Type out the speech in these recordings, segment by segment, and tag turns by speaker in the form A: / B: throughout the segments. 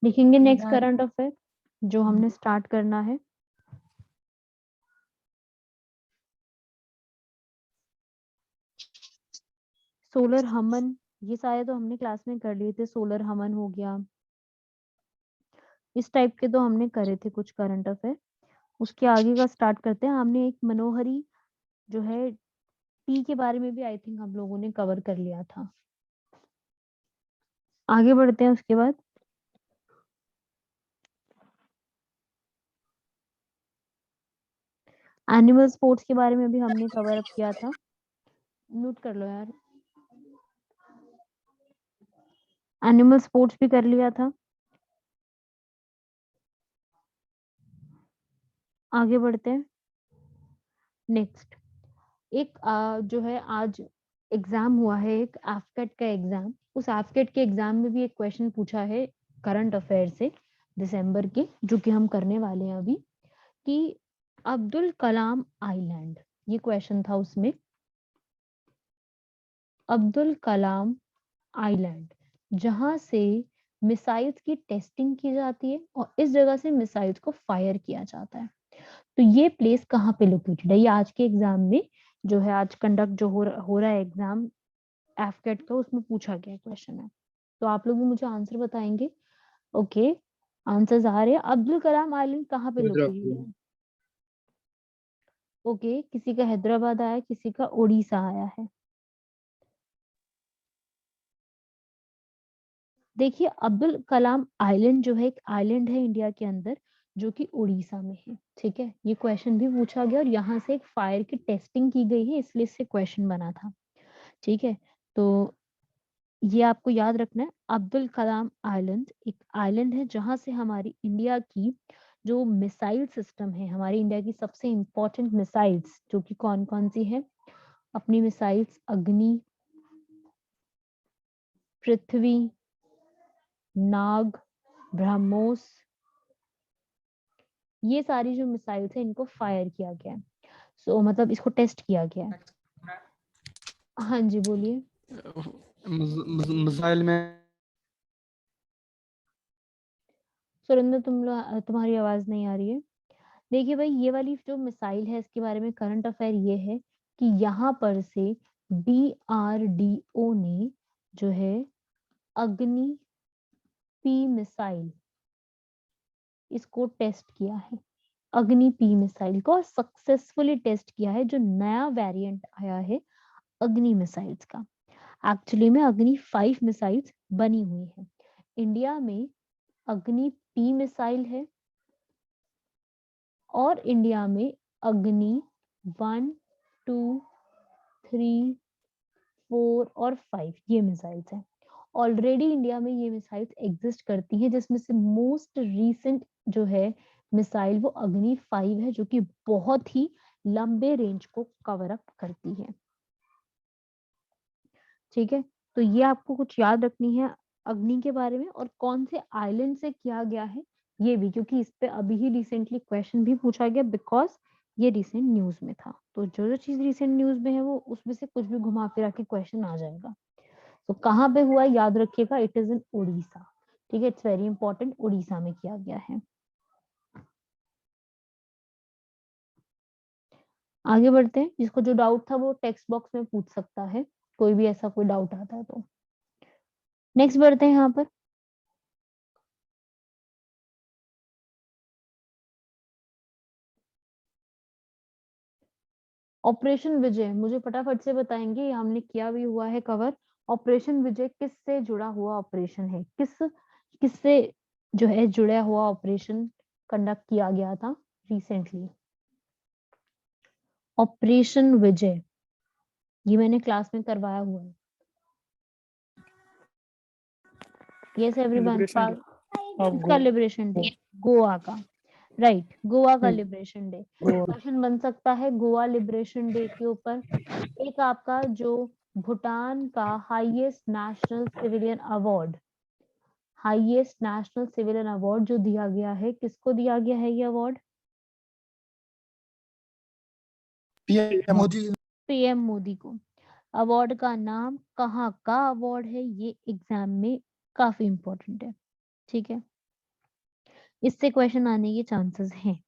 A: लिखेंगे next current affair जो हमने स्टार्ट करना है। सोलर हमन, ये सारे तो हमने क्लास में कर लिए थे। सोलर हमन हो गया, इस टाइप के तो हमने करे थे कुछ करंट अफेयर। उसके आगे का स्टार्ट करते हैं। हमने एक मनोहरी जो है टी के बारे में भी आई थिंक हम लोगों ने कवर कर लिया था। आगे बढ़ते हैं। उसके बाद एनिमल स्पोर्ट्स के बारे में भी हमने कवर अप किया था। म्यूट कर लो यार। एनिमल स्पोर्ट्स भी कर लिया था। आगे बढ़ते हैं। नेक्स्ट एक जो है आज एग्जाम हुआ है, एक एफकेट का एग्जाम। उस एफकेट के एग्जाम में भी एक क्वेश्चन पूछा है करंट अफेयर से दिसंबर के, जो कि हम करने वाले हैं अभी, कि अब्दुल कलाम आइलैंड, ये क्वेश्चन था उसमें। अब्दुल कलाम आइलैंड जहां से मिसाइल्स की टेस्टिंग की जाती है और इस जगह से मिसाइल्स को फायर किया जाता है, तो ये प्लेस कहाँ पे लोकेटेड है? ये आज के एग्जाम में जो है, आज कंडक्ट जो हो रहा है एग्जाम एफकेट का, उसमें पूछा गया क्वेश्चन है। तो आप लोग भी मुझे आंसर बताएंगे। ओके, आंसर्स आ रहे हैं। अब्दुल कलाम आइलैंड कहाँ पे लोकेटेड है? ओके, किसी का हैदराबाद आया, किसी का उड़ीसा आया है। देखिए, अब्दुल कलाम आइलैंड जो है एक आइलैंड है इंडिया के अंदर, जो कि उड़ीसा में है। ठीक है, ये क्वेश्चन भी पूछा गया और यहाँ से एक फायर की टेस्टिंग की गई है, इसलिए इससे क्वेश्चन बना था। ठीक है, तो ये आपको याद रखना है। अब्दुल कलाम आइलैंड एक आइलैंड है जहां से हमारी इंडिया की जो मिसाइल सिस्टम है, हमारी इंडिया की सबसे इंपॉर्टेंट मिसाइल्स जो कि कौन कौन सी है, अपनी मिसाइल्स अग्नि, पृथ्वी, नाग, ब्रह्मोस, ये सारी जो मिसाइल्स है इनको फायर किया गया है। मतलब इसको टेस्ट किया गया है। हाँ जी, बोलिए।
B: मिसाइल में
A: सुरेंद्र, तुम्हारी आवाज नहीं आ रही है। देखिए भाई, ये वाली जो मिसाइल है इसके बारे में करंट अफेयर ये है कि यहाँ पर से DRDO ने जो है अग्नि पी मिसाइल इसको टेस्ट किया है। अग्नि पी मिसाइल को सक्सेसफुली टेस्ट किया है। जो नया वेरिएंट आया है अग्नि मिसाइल्स का, एक्चुअली में अग्नि 5 मिसाइल्स बनी हुई है। इंडिया में अग्नि पी मिसाइल है और इंडिया में अग्नि 1, 2, 3, 4 और 5 ये मिसाइल्स हैं। ऑलरेडी इंडिया में ये मिसाइल्स एग्जिस्ट करती हैं, जिसमें से मोस्ट रीसेंट जो है मिसाइल वो अग्नि 5 है, जो कि बहुत ही लंबे रेंज को कवर अप करती है। ठीक है, तो ये आपको कुछ याद रखनी है अग्नि के बारे में, और कौन से आइलैंड से किया गया है ये भी, क्योंकि इस पे अभी ही रिसेंटली क्वेश्चन भी पूछा गया, बिकॉज ये रिसेंट न्यूज में था। तो जो जो चीज रिसेंट न्यूज में है वो उसमें से कुछ भी घुमा फिरा के क्वेश्चन आ जाएगा। तो कहाँ पे हुआ याद रखिएगा, इट इज इन उड़ीसा। ठीक है, इट्स वेरी इंपॉर्टेंट, उड़ीसा में किया गया है। आगे बढ़ते हैं। जिसको जो डाउट था वो टेक्स्ट बॉक्स में पूछ सकता है, कोई भी ऐसा कोई डाउट आता है तो। नेक्स्ट बढ़ते हैं यहाँ पर। ऑपरेशन विजय, मुझे फटाफट से बताएंगे, हमने किया भी हुआ है कवर। ऑपरेशन विजय किससे जुड़ा हुआ ऑपरेशन है? किससे जो है जुड़ा हुआ ऑपरेशन कंडक्ट किया गया था रिसेंटली? ऑपरेशन विजय ये मैंने क्लास में करवाया हुआ है। यस एवरीवन, किसका लिबरेशन डे? गोवा का, राइट, गोवा का लिबरेशन डे। क्वेश्चन बन सकता है गोवा लिबरेशन डे के ऊपर। एक आपका जो भूटान का हाईएस्ट नेशनल सिविलियन अवार्ड जो दिया गया है, किसको दिया गया है ये अवार्ड? पीएम मोदी को। अवार्ड का नाम, कहाँ का अवार्ड है, ये एग्जाम में काफी इंपॉर्टेंट है। ठीक है, इससे क्वेश्चन आने के चांसेस हैं।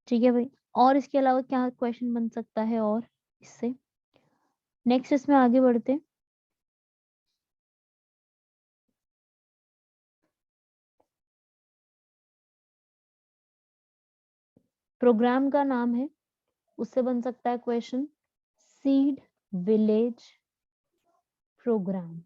A: ठीक है भाई, और इसके अलावा क्या क्वेश्चन बन सकता है और इससे? नेक्स्ट इसमें आगे बढ़ते हैं। प्रोग्राम का नाम है, उससे बन सकता है question seed village program.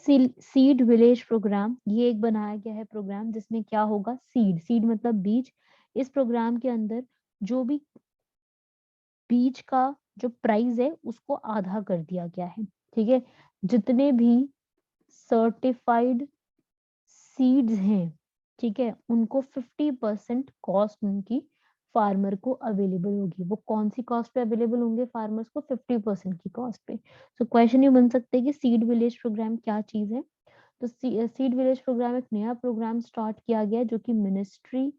A: Seed village program, ये एक बनाया गया है प्रोग्राम जिसमें क्या होगा, सीड, सीड मतलब बीज। इस प्रोग्राम के अंदर जो भी बीज का जो प्राइस है उसको आधा कर दिया गया है। ठीक है, जितने भी सर्टिफाइड सीड्स हैं, ठीक है, उनको 50% कॉस्ट उनकी फार्मर को अवेलेबल होगी। वो कौन सी कॉस्ट पे अवेलेबल होंगे फार्मर्स को? 50% की कॉस्ट पे। तो क्वेश्चन ये बन सकते हैं कि सीड विलेज प्रोग्राम क्या चीज है। तो सीड विलेज प्रोग्राम एक नया प्रोग्राम स्टार्ट किया गया जो कि ministry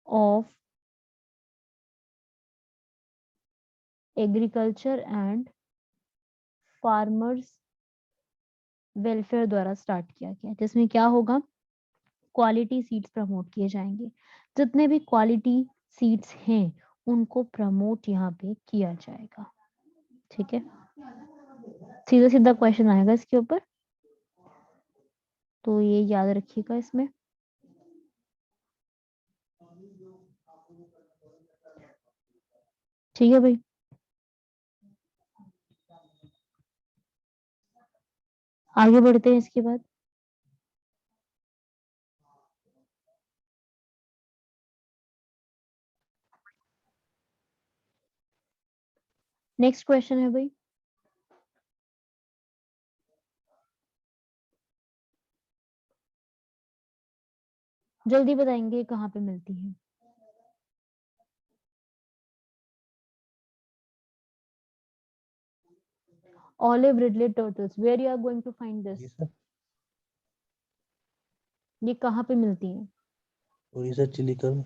A: of agriculture and farmers welfare द्वारा स्टार्ट किया गया, जिसमें क्या होगा, क्वालिटी सीड्स प्रमोट किए जाएंगे। जितने भी क्वालिटी सीड्स हैं उनको प्रमोट यहाँ पे किया जाएगा। ठीक है, सीधा सीधा क्वेश्चन आएगा इसके ऊपर, तो ये याद रखिएगा इसमें। ठीक है भाई, आगे बढ़ते हैं इसके बाद। नेक्स्ट क्वेश्चन है भाई, जल्दी बताएंगे कहाँ पे मिलती है। Olive ridley turtles, where you are going to find this? ये कहाँ पे मिलती है?
B: उड़ीसा चिलिका में।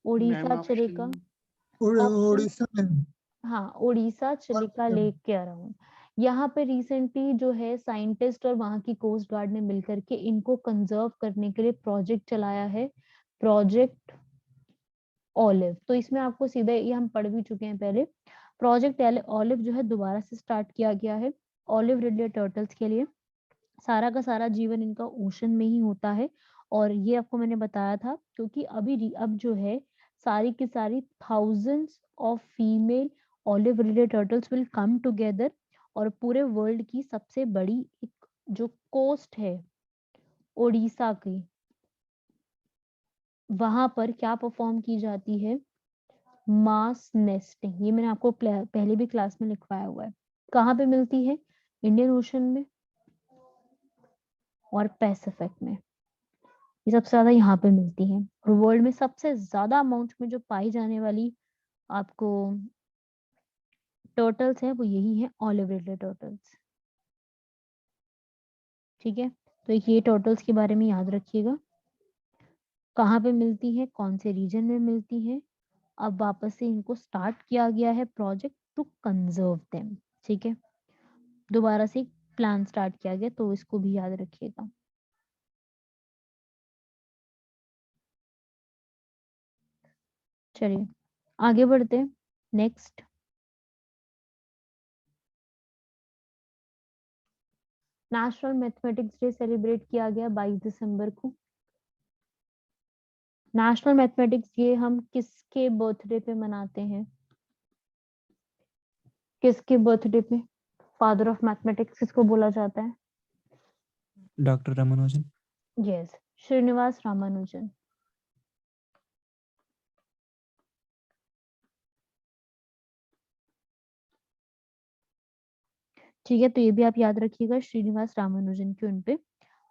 A: उड़ीसा चिलिका ऑप्शन,
C: उड़ीसा में।
A: हाँ उड़ीसा चिलिका लेक के अराउंड। यहाँ पे रिसेंटली जो है साइंटिस्ट और वहां की कोस्ट गार्ड ने मिलकर के इनको कंजर्व करने के लिए प्रोजेक्ट चलाया है, प्रोजेक्ट ऑलिव। तो इसमें आपको सीधे, ये हम पढ़ भी चुके हैं पहले, प्रोजेक्ट ऑलिव जो है दोबारा से स्टार्ट किया गया है ऑलिव रिडले टर्टल्स के लिए। सारा का सारा जीवन इनका ओशन में ही होता है। और ये आपको मैंने बताया था क्योंकि अब जो है सारी की सारी thousands of female olive ridley turtles will come together, और पूरे वर्ल्ड की सबसे बड़ी एक जो कोस्ट है ओडिशा की, वहां पर क्या परफॉर्म की जाती है, मास नेस्टिंग। ये मैंने आपको पहले भी क्लास में लिखवाया हुआ है। कहाँ पे मिलती है? इंडियन ओशन में और पैसिफिक में, ये सबसे ज्यादा यहाँ पे मिलती है। और वर्ल्ड में सबसे ज्यादा अमाउंट में जो पाई जाने वाली आपको टर्टल्स है वो यही है, ऑलिव रिडले टर्टल्स। ठीक है, तो एक ये टर्टल्स के बारे में याद रखिएगा, कहाँ पे मिलती है, कौन से रीजन में मिलती है। अब वापस से इनको स्टार्ट किया गया है प्रोजेक्ट टू कंजर्व देम। ठीक है, दोबारा से प्लान स्टार्ट किया गया, तो इसको भी याद रखिएगा। चलिए आगे बढ़ते हैं। Next, national mathematics day celebrate किया गया 22 दिसंबर को। नेशनल मैथमेटिक्स डे हम किसके बर्थडे पे मनाते हैं? किसके बर्थडे पे फादर ऑफ मैथमेटिक्स किसको बोला जाता है?
C: डॉक्टर रामानुजन।
A: यस, श्रीनिवास रामानुजन। ठीक है, तो ये भी आप याद रखिएगा, श्रीनिवास रामानुजन के उन पे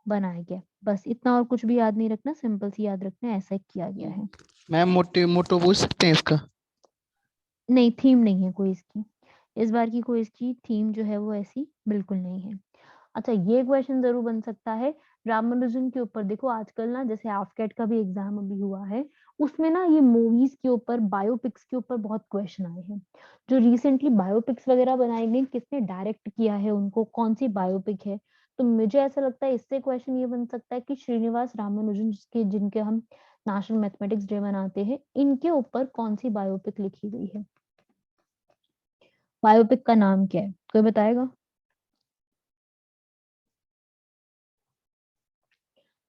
A: बनाया गया। बस इतना, और कुछ भी याद नहीं रखना, सिंपल सी याद रखना, ऐसा किया गया है।
D: मैम मोटे मोटो पूछ सकते हैं इसका?
A: नहीं, थीम नहीं है कोई इसकी, इस बार की कोई इसकी थीम जो है वो ऐसी बिल्कुल नहीं है। अच्छा, ये क्वेश्चन जरूर बन सकता है रामानुजन के ऊपर। देखो आजकल ना, जैसे एफकेट का भी एग्जाम अभी हुआ है, उसमें ना ये मूवीज के ऊपर, बायोपिक्स के ऊपर बहुत क्वेश्चन आए हैं। जो रिसेंटली बायोपिक्स वगैरह बनाई गई, किसने डायरेक्ट किया है उनको, कौन सी बायोपिक है, तो मुझे ऐसा लगता है इससे क्वेश्चन ये बन सकता है कि श्रीनिवास रामानुजन जिनके हम नेशनल मैथमेटिक्स डे मनाते हैं, इनके ऊपर कौन सी बायोपिक लिखी गई है? बायोपिक का नाम क्या है, कोई बताएगा?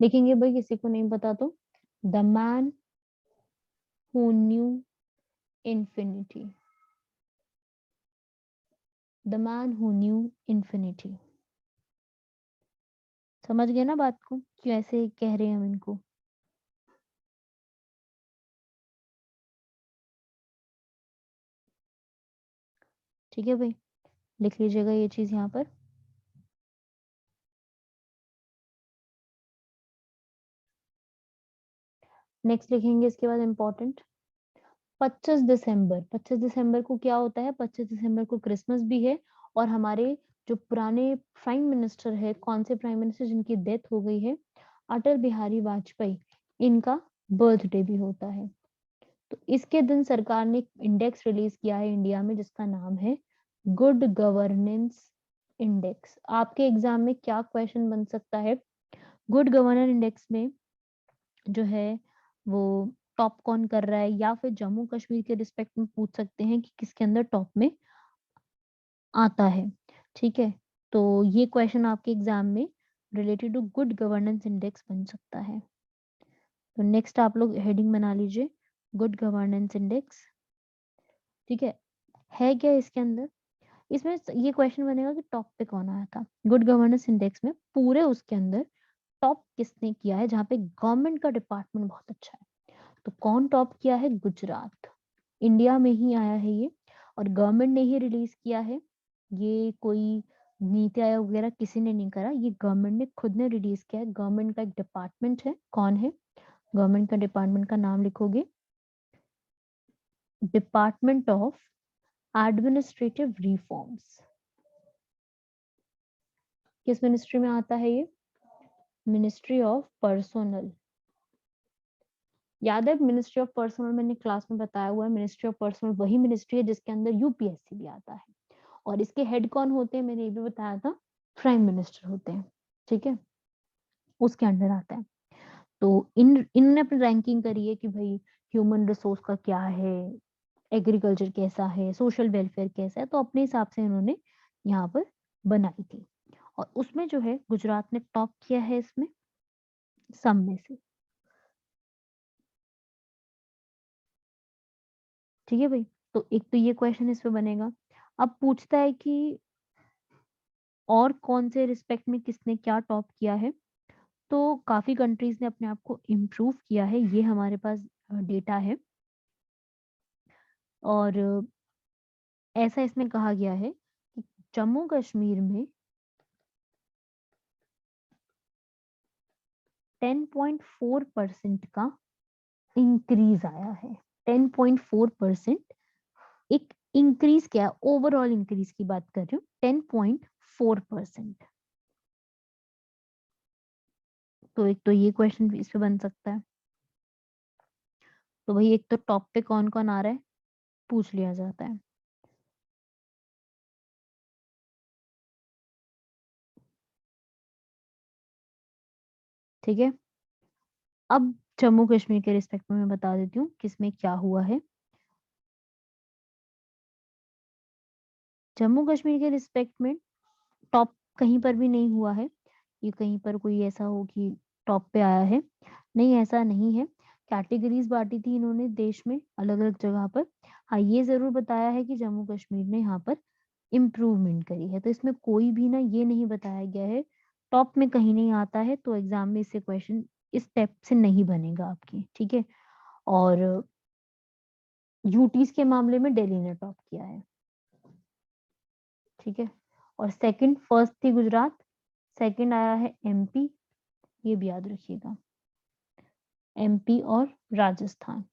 A: लिखेंगे भाई, किसी को नहीं पता तो the man who knew infinity. The man who knew infinity. समझ गए ना बात को, क्यों ऐसे कह रहे हैं हम इनको? ठीक है भाई, लिख लीजिएगा ये चीज यहाँ पर। नेक्स्ट लिखेंगे इसके बाद इम्पोर्टेंट 25 दिसंबर। 25 दिसंबर को क्या होता है? 25 दिसंबर को क्रिसमस भी है, और हमारे जो पुराने प्राइम मिनिस्टर है, कौन से प्राइम मिनिस्टर जिनकी डेथ हो गई है, अटल बिहारी वाजपेयी, इनका बर्थडे भी होता है। तो इसके दिन सरकार ने इंडेक्स रिलीज किया है इंडिया में, जिसका नाम है गुड गवर्नेंस इंडेक्स। आपके एग्जाम में क्या क्वेश्चन बन सकता है? गुड गवर्नेंस इंडेक्स में जो है वो टॉप कौन कर रहा है, या फिर जम्मू कश्मीर के रिस्पेक्ट में पूछ सकते हैं कि किसके अंदर टॉप में आता है। ठीक है, तो ये क्वेश्चन आपके एग्जाम में related to good governance index बन सकता है। तो नेक्स्ट आप लोग हेडिंग बना लीजिए, गुड गवर्नेंस इंडेक्स। ठीक है क्या इसके अंदर? इसमें ये क्वेश्चन बनेगा कि टॉप पे कौन आया था गुड गवर्नेंस इंडेक्स में, पूरे उसके अंदर टॉप किसने किया है, जहाँ पे गवर्नमेंट का डिपार्टमेंट बहुत अच्छा है। तो कौन टॉप किया है? गुजरात। इंडिया में ही आया है ये, और गवर्नमेंट ने ही रिलीज किया है। ये कोई नीति आयोग वगैरह किसी ने नहीं करा, ये गवर्नमेंट ने खुद ने रिलीज किया है। गवर्नमेंट का एक डिपार्टमेंट है, कौन है? गवर्नमेंट का डिपार्टमेंट का नाम लिखोगे, डिपार्टमेंट ऑफ एडमिनिस्ट्रेटिव रिफॉर्म्स। किस मिनिस्ट्री में आता है ये? Ministry of personnel. याद है मिनिस्ट्री ऑफ पर्सनल, मैंने क्लास में बताया हुआ है, मिनिस्ट्री ऑफ पर्सनल वही मिनिस्ट्री है जिसके अंदर यूपीएससी भी आता है, और इसके हेड कौन होते हैं मैंने ये भी बताया था, प्राइम मिनिस्टर होते हैं। ठीक है, उसके अंडर आता है। तो इनने अपनी रैंकिंग करी है कि भाई ह्यूमन रिसोर्स का क्या है, एग्रीकल्चर कैसा है, सोशल वेलफेयर कैसा है, तो अपने हिसाब से इन्होंने यहाँ पर बनाई थी, और उसमें जो है गुजरात ने टॉप किया है इसमें सब में से। ठीक है भाई, तो एक तो ये क्वेश्चन इस पे बनेगा। अब पूछता है कि और कौन से रिस्पेक्ट में किसने क्या टॉप किया है, तो काफी कंट्रीज ने अपने आप को इम्प्रूव किया है, ये हमारे पास डेटा है। और ऐसा इसमें कहा गया है कि जम्मू कश्मीर में 10.4% का इंक्रीज आया है। 10.4% एक इंक्रीज, क्या ओवरऑल इंक्रीज की बात कर रही हूँ, 10.4%। तो एक तो ये क्वेश्चन इस पे बन सकता है। तो भाई एक तो टॉप पे कौन कौन आ रहा है पूछ लिया जाता है। ठीक है, अब जम्मू कश्मीर के रिस्पेक्ट में मैं बता देती हूँ किसमें क्या हुआ है। जम्मू कश्मीर के रिस्पेक्ट में टॉप कहीं पर भी नहीं हुआ है, ये कहीं पर कोई ऐसा हो कि टॉप पे आया है, नहीं, ऐसा नहीं है। कैटेगरीज बांटी थी इन्होंने देश में अलग अलग जगह पर। हाँ, ये जरूर बताया है कि जम्मू कश्मीर ने यहाँ पर इम्प्रूवमेंट करी है, तो इसमें कोई भी ना ये नहीं बताया गया है टॉप में कहीं नहीं आता है, तो एग्जाम में इससे क्वेश्चन इस टाइप से नहीं बनेगा आपकी। ठीक है, और यूटीज के मामले में दिल्ली ने टॉप किया है। ठीक है, और सेकंड, फर्स्ट थी गुजरात, सेकंड आया है एमपी, ये भी याद रखिएगा, एमपी और राजस्थान।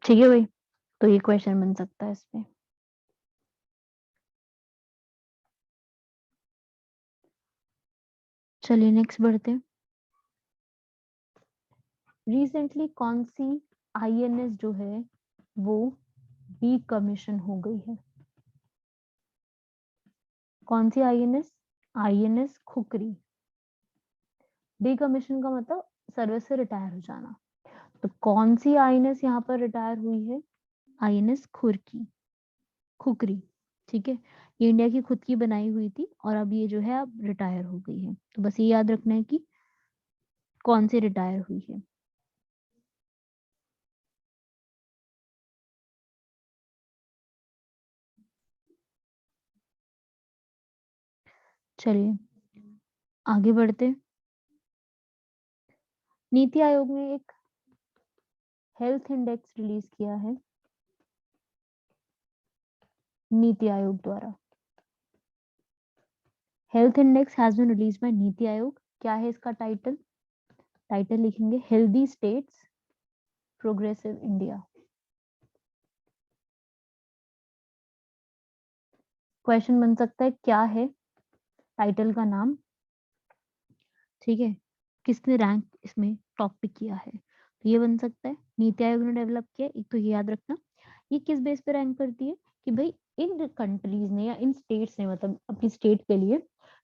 A: ठीक है भाई, तो ये क्वेश्चन बन सकता है इसमें। चलिए नेक्स्ट बढ़ते हैं। रिसेंटली कौन सी आईएनएस जो है वो डीकमीशन हो गई है। कौन सी आईएनएस? आईएनएस खुकरी। डीकमीशन का मतलब सर्विस से रिटायर हो जाना। तो कौन सी आईएनएस यहाँ पर रिटायर हुई है? आईएनएस खुकरी। ठीक है, ये इंडिया की खुद की बनाई हुई थी और अब ये जो है अब रिटायर हो गई है। तो बस ये याद रखना है कि कौन सी रिटायर हुई है। चलिए आगे बढ़ते। नीति आयोग ने एक हेल्थ इंडेक्स रिलीज किया है नीति आयोग द्वारा। Health index has been release by NITI Aayog. क्या है इसका टाइटल? टाइटल लिखेंगे healthy states progressive India. Question बन सकता है क्या है टाइटल का नाम, ठीक है, किसने रैंक इसमें टॉप पे किया है, तो ये बन सकता है नीति आयोग ने डेवलप किया। एक तो ये याद रखना, ये किस बेस पे रैंक करती है कि भाई इन कंट्रीज ने या इन स्टेट्स ने, मतलब अपनी स्टेट के लिए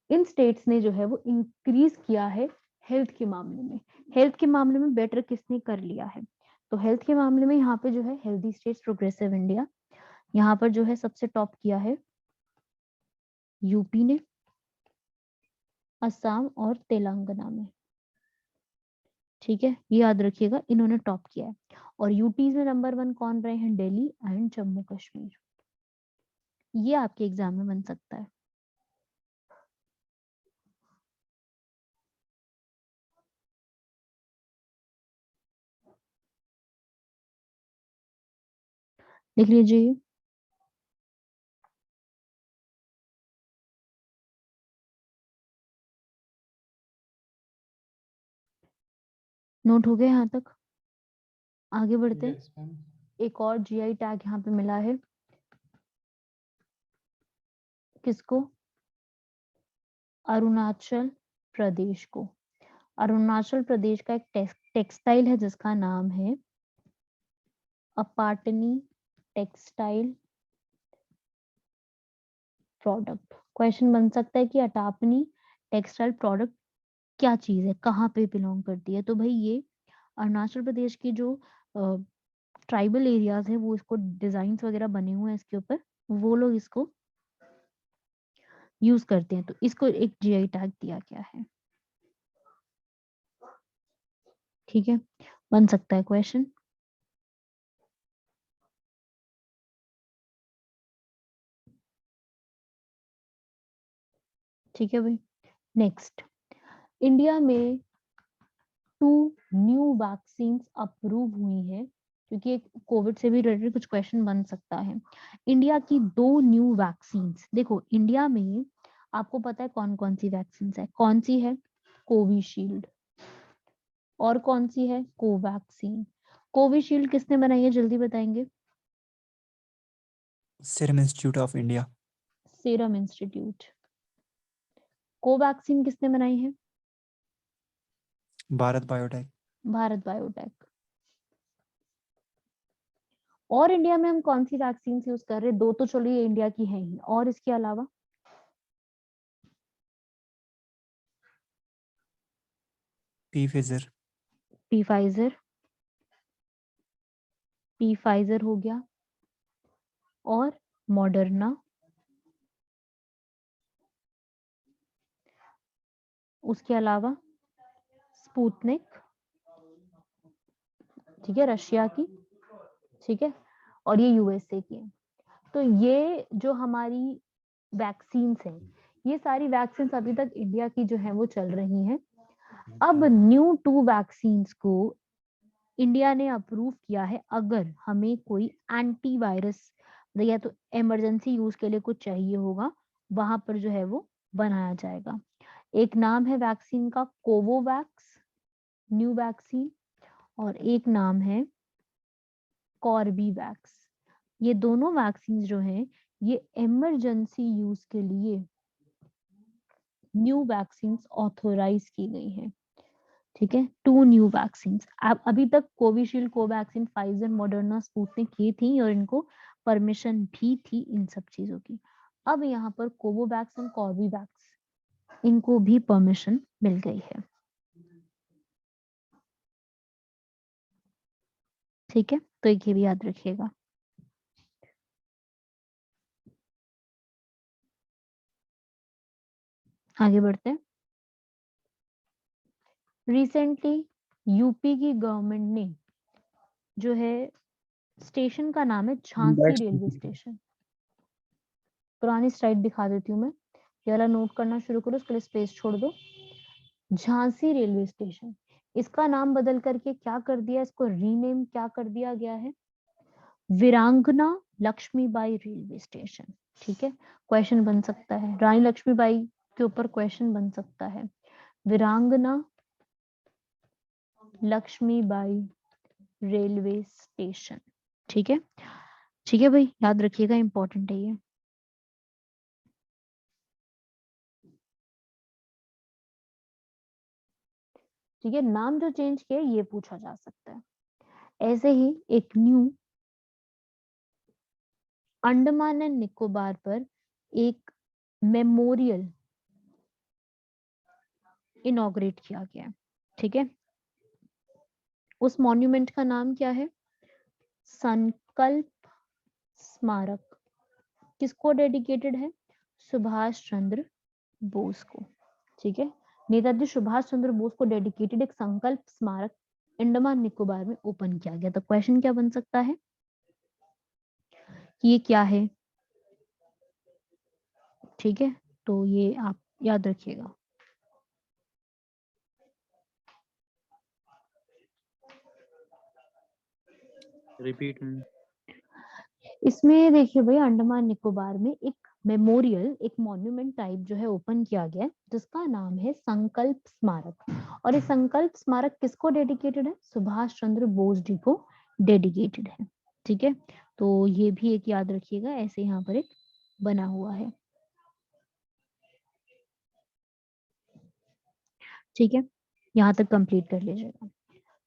A: इन स्टेट्स ने जो है वो इंक्रीज किया है हेल्थ के मामले में। हेल्थ के मामले में बेटर किसने कर लिया है? तो हेल्थ के मामले में यहाँ पे जो है हेल्दी स्टेट्स प्रोग्रेसिव इंडिया, यहाँ पर जो है सबसे टॉप किया है यूपी ने, असम और तेलंगाना में। ठीक है, ये याद रखिएगा, इन्होंने टॉप किया है। और यूटीज में नंबर 1 कौन रहे हैं? दिल्ली एंड जम्मू कश्मीर। ये आपके एग्जाम में बन सकता है। लिख लीजिए। नोट हो गया यहाँ तक? आगे बढ़ते हैं।
C: Yes, ma'am.
A: एक और जीआई टैग यहाँ पे मिला है, किसको? अरुणाचल प्रदेश को। अरुणाचल प्रदेश का एक टेक्सटाइल है जिसका नाम है अपाटनी टेक्सटाइल प्रोडक्ट। क्वेश्चन बन सकता है कि अटापनी टेक्सटाइल प्रोडक्ट क्या चीज है, कहाँ पे बिलोंग करती है? तो भाई ये अरुणाचल प्रदेश की जो ट्राइबल एरियाज है वो इसको डिजाइन्स वगैरह बने हुए हैं इसके ऊपर, वो लोग इसको यूज करते हैं, तो इसको एक जीआई टैग दिया गया है। ठीक है, बन सकता है क्वेश्चन। ठीक है भाई, नेक्स्ट। इंडिया में 2 न्यू वैक्सीन अप्रूव हुई है, क्योंकि एक कोविड से भी रिलेटेड कुछ क्वेश्चन बन सकता है। इंडिया की 2 न्यू वैक्सीन, देखो इंडिया में आपको पता है कौन कौन सी वैक्सीन है? कौन सी है? कोविशील्ड। और कौन सी है? कोवैक्सीन। कोविशील्ड किसने बनाई है, जल्दी बताएंगे?
C: Serum Institute of India.
A: Serum institute. Covaxin किसने बनाई है?
C: Bharat Biotech.
A: भारत बायोटेक। और इंडिया में हम कौन सी वैक्सीन यूज कर रहे हैं? 2 तो चलो ये इंडिया की है ही, और इसके अलावा?
C: Pfizer.
A: पी फाइजर हो गया, और मॉडर्ना, उसके अलावा स्पुतनिक, ठीक है, रशिया की, ठीक है, और ये यूएसए की है। तो ये जो हमारी वैक्सीन हैं, ये सारी वैक्सीन अभी तक इंडिया की जो है वो चल रही हैं। अब न्यू 2 वैक्सीन को इंडिया ने अप्रूव किया है, अगर हमें कोई एंटीवायरस या तो इमरजेंसी यूज के लिए कुछ चाहिए होगा, वहां पर जो है वो बनाया जाएगा। एक नाम है वैक्सीन का कोवोवैक्स न्यू वैक्सीन, और एक नाम है कॉर्बीवैक्स। ये दोनों वैक्सीन जो हैं ये इमरजेंसी यूज के लिए न्यू वैक्सीन ऑथोराइज की गई हैं। ठीक है, 2 न्यू वैक्सीन। अब अभी तक Covishield, Covaxin, Pfizer, Moderna, Sputnik ये थी और इनको परमिशन भी थी इन सब चीजों की। अब यहाँ पर कोवोवैक्स एंड कॉर्बेवैक्स इनको भी परमिशन मिल गई है। ठीक है, तो एक ये भी याद रखिएगा। आगे बढ़ते हैं। रिसेंटली यूपी की गवर्नमेंट ने जो है स्टेशन का नाम है झांसी रेलवे स्टेशन। पुरानी स्लाइड दिखा देती हूँ मैं, ये वाला नोट करना शुरू करो, उसके लिए स्पेस छोड़ दो। झांसी रेलवे स्टेशन, इसका नाम बदल करके क्या कर दिया, इसको रीनेम क्या कर दिया गया है, वीरांगना लक्ष्मीबाई रेलवे स्टेशन। ठीक है, क्वेश्चन बन सकता है, रानी लक्ष्मीबाई के ऊपर क्वेश्चन बन सकता है। वीरांगना लक्ष्मीबाई रेलवे स्टेशन। ठीक है, ठीक है भाई, याद रखिएगा, इंपॉर्टेंट है ये। ठीक है, नाम जो चेंज किया ये पूछा जा सकता है। ऐसे ही एक न्यू अंडमान एंड निकोबार पर एक मेमोरियल इनॉग्रेट किया गया। ठीक है, उस मॉन्यूमेंट का नाम क्या है, संकल्प स्मारक। किसको डेडिकेटेड है, सुभाष चंद्र बोस को। ठीक है, नेताजी सुभाष चंद्र बोस को डेडिकेटेड एक संकल्प स्मारक अंडमान निकोबार में ओपन किया गया। तो क्वेश्चन क्या बन सकता है कि ये क्या है। ठीक है, तो ये आप याद रखिएगा।
E: रिपीट में
A: इसमें देखिए भाई, अंडमान निकोबार में एक मेमोरियल, एक मॉन्यूमेंट टाइप जो है ओपन किया गया, जिसका नाम है संकल्प स्मारक। और ये संकल्प स्मारक किसको डेडिकेटेड है, सुभाष चंद्र बोस जी को डेडिकेटेड है। ठीक है, तो ये भी एक याद रखिएगा, ऐसे यहाँ पर एक बना हुआ है। ठीक है, यहाँ तक कंप्लीट कर लीजिएगा।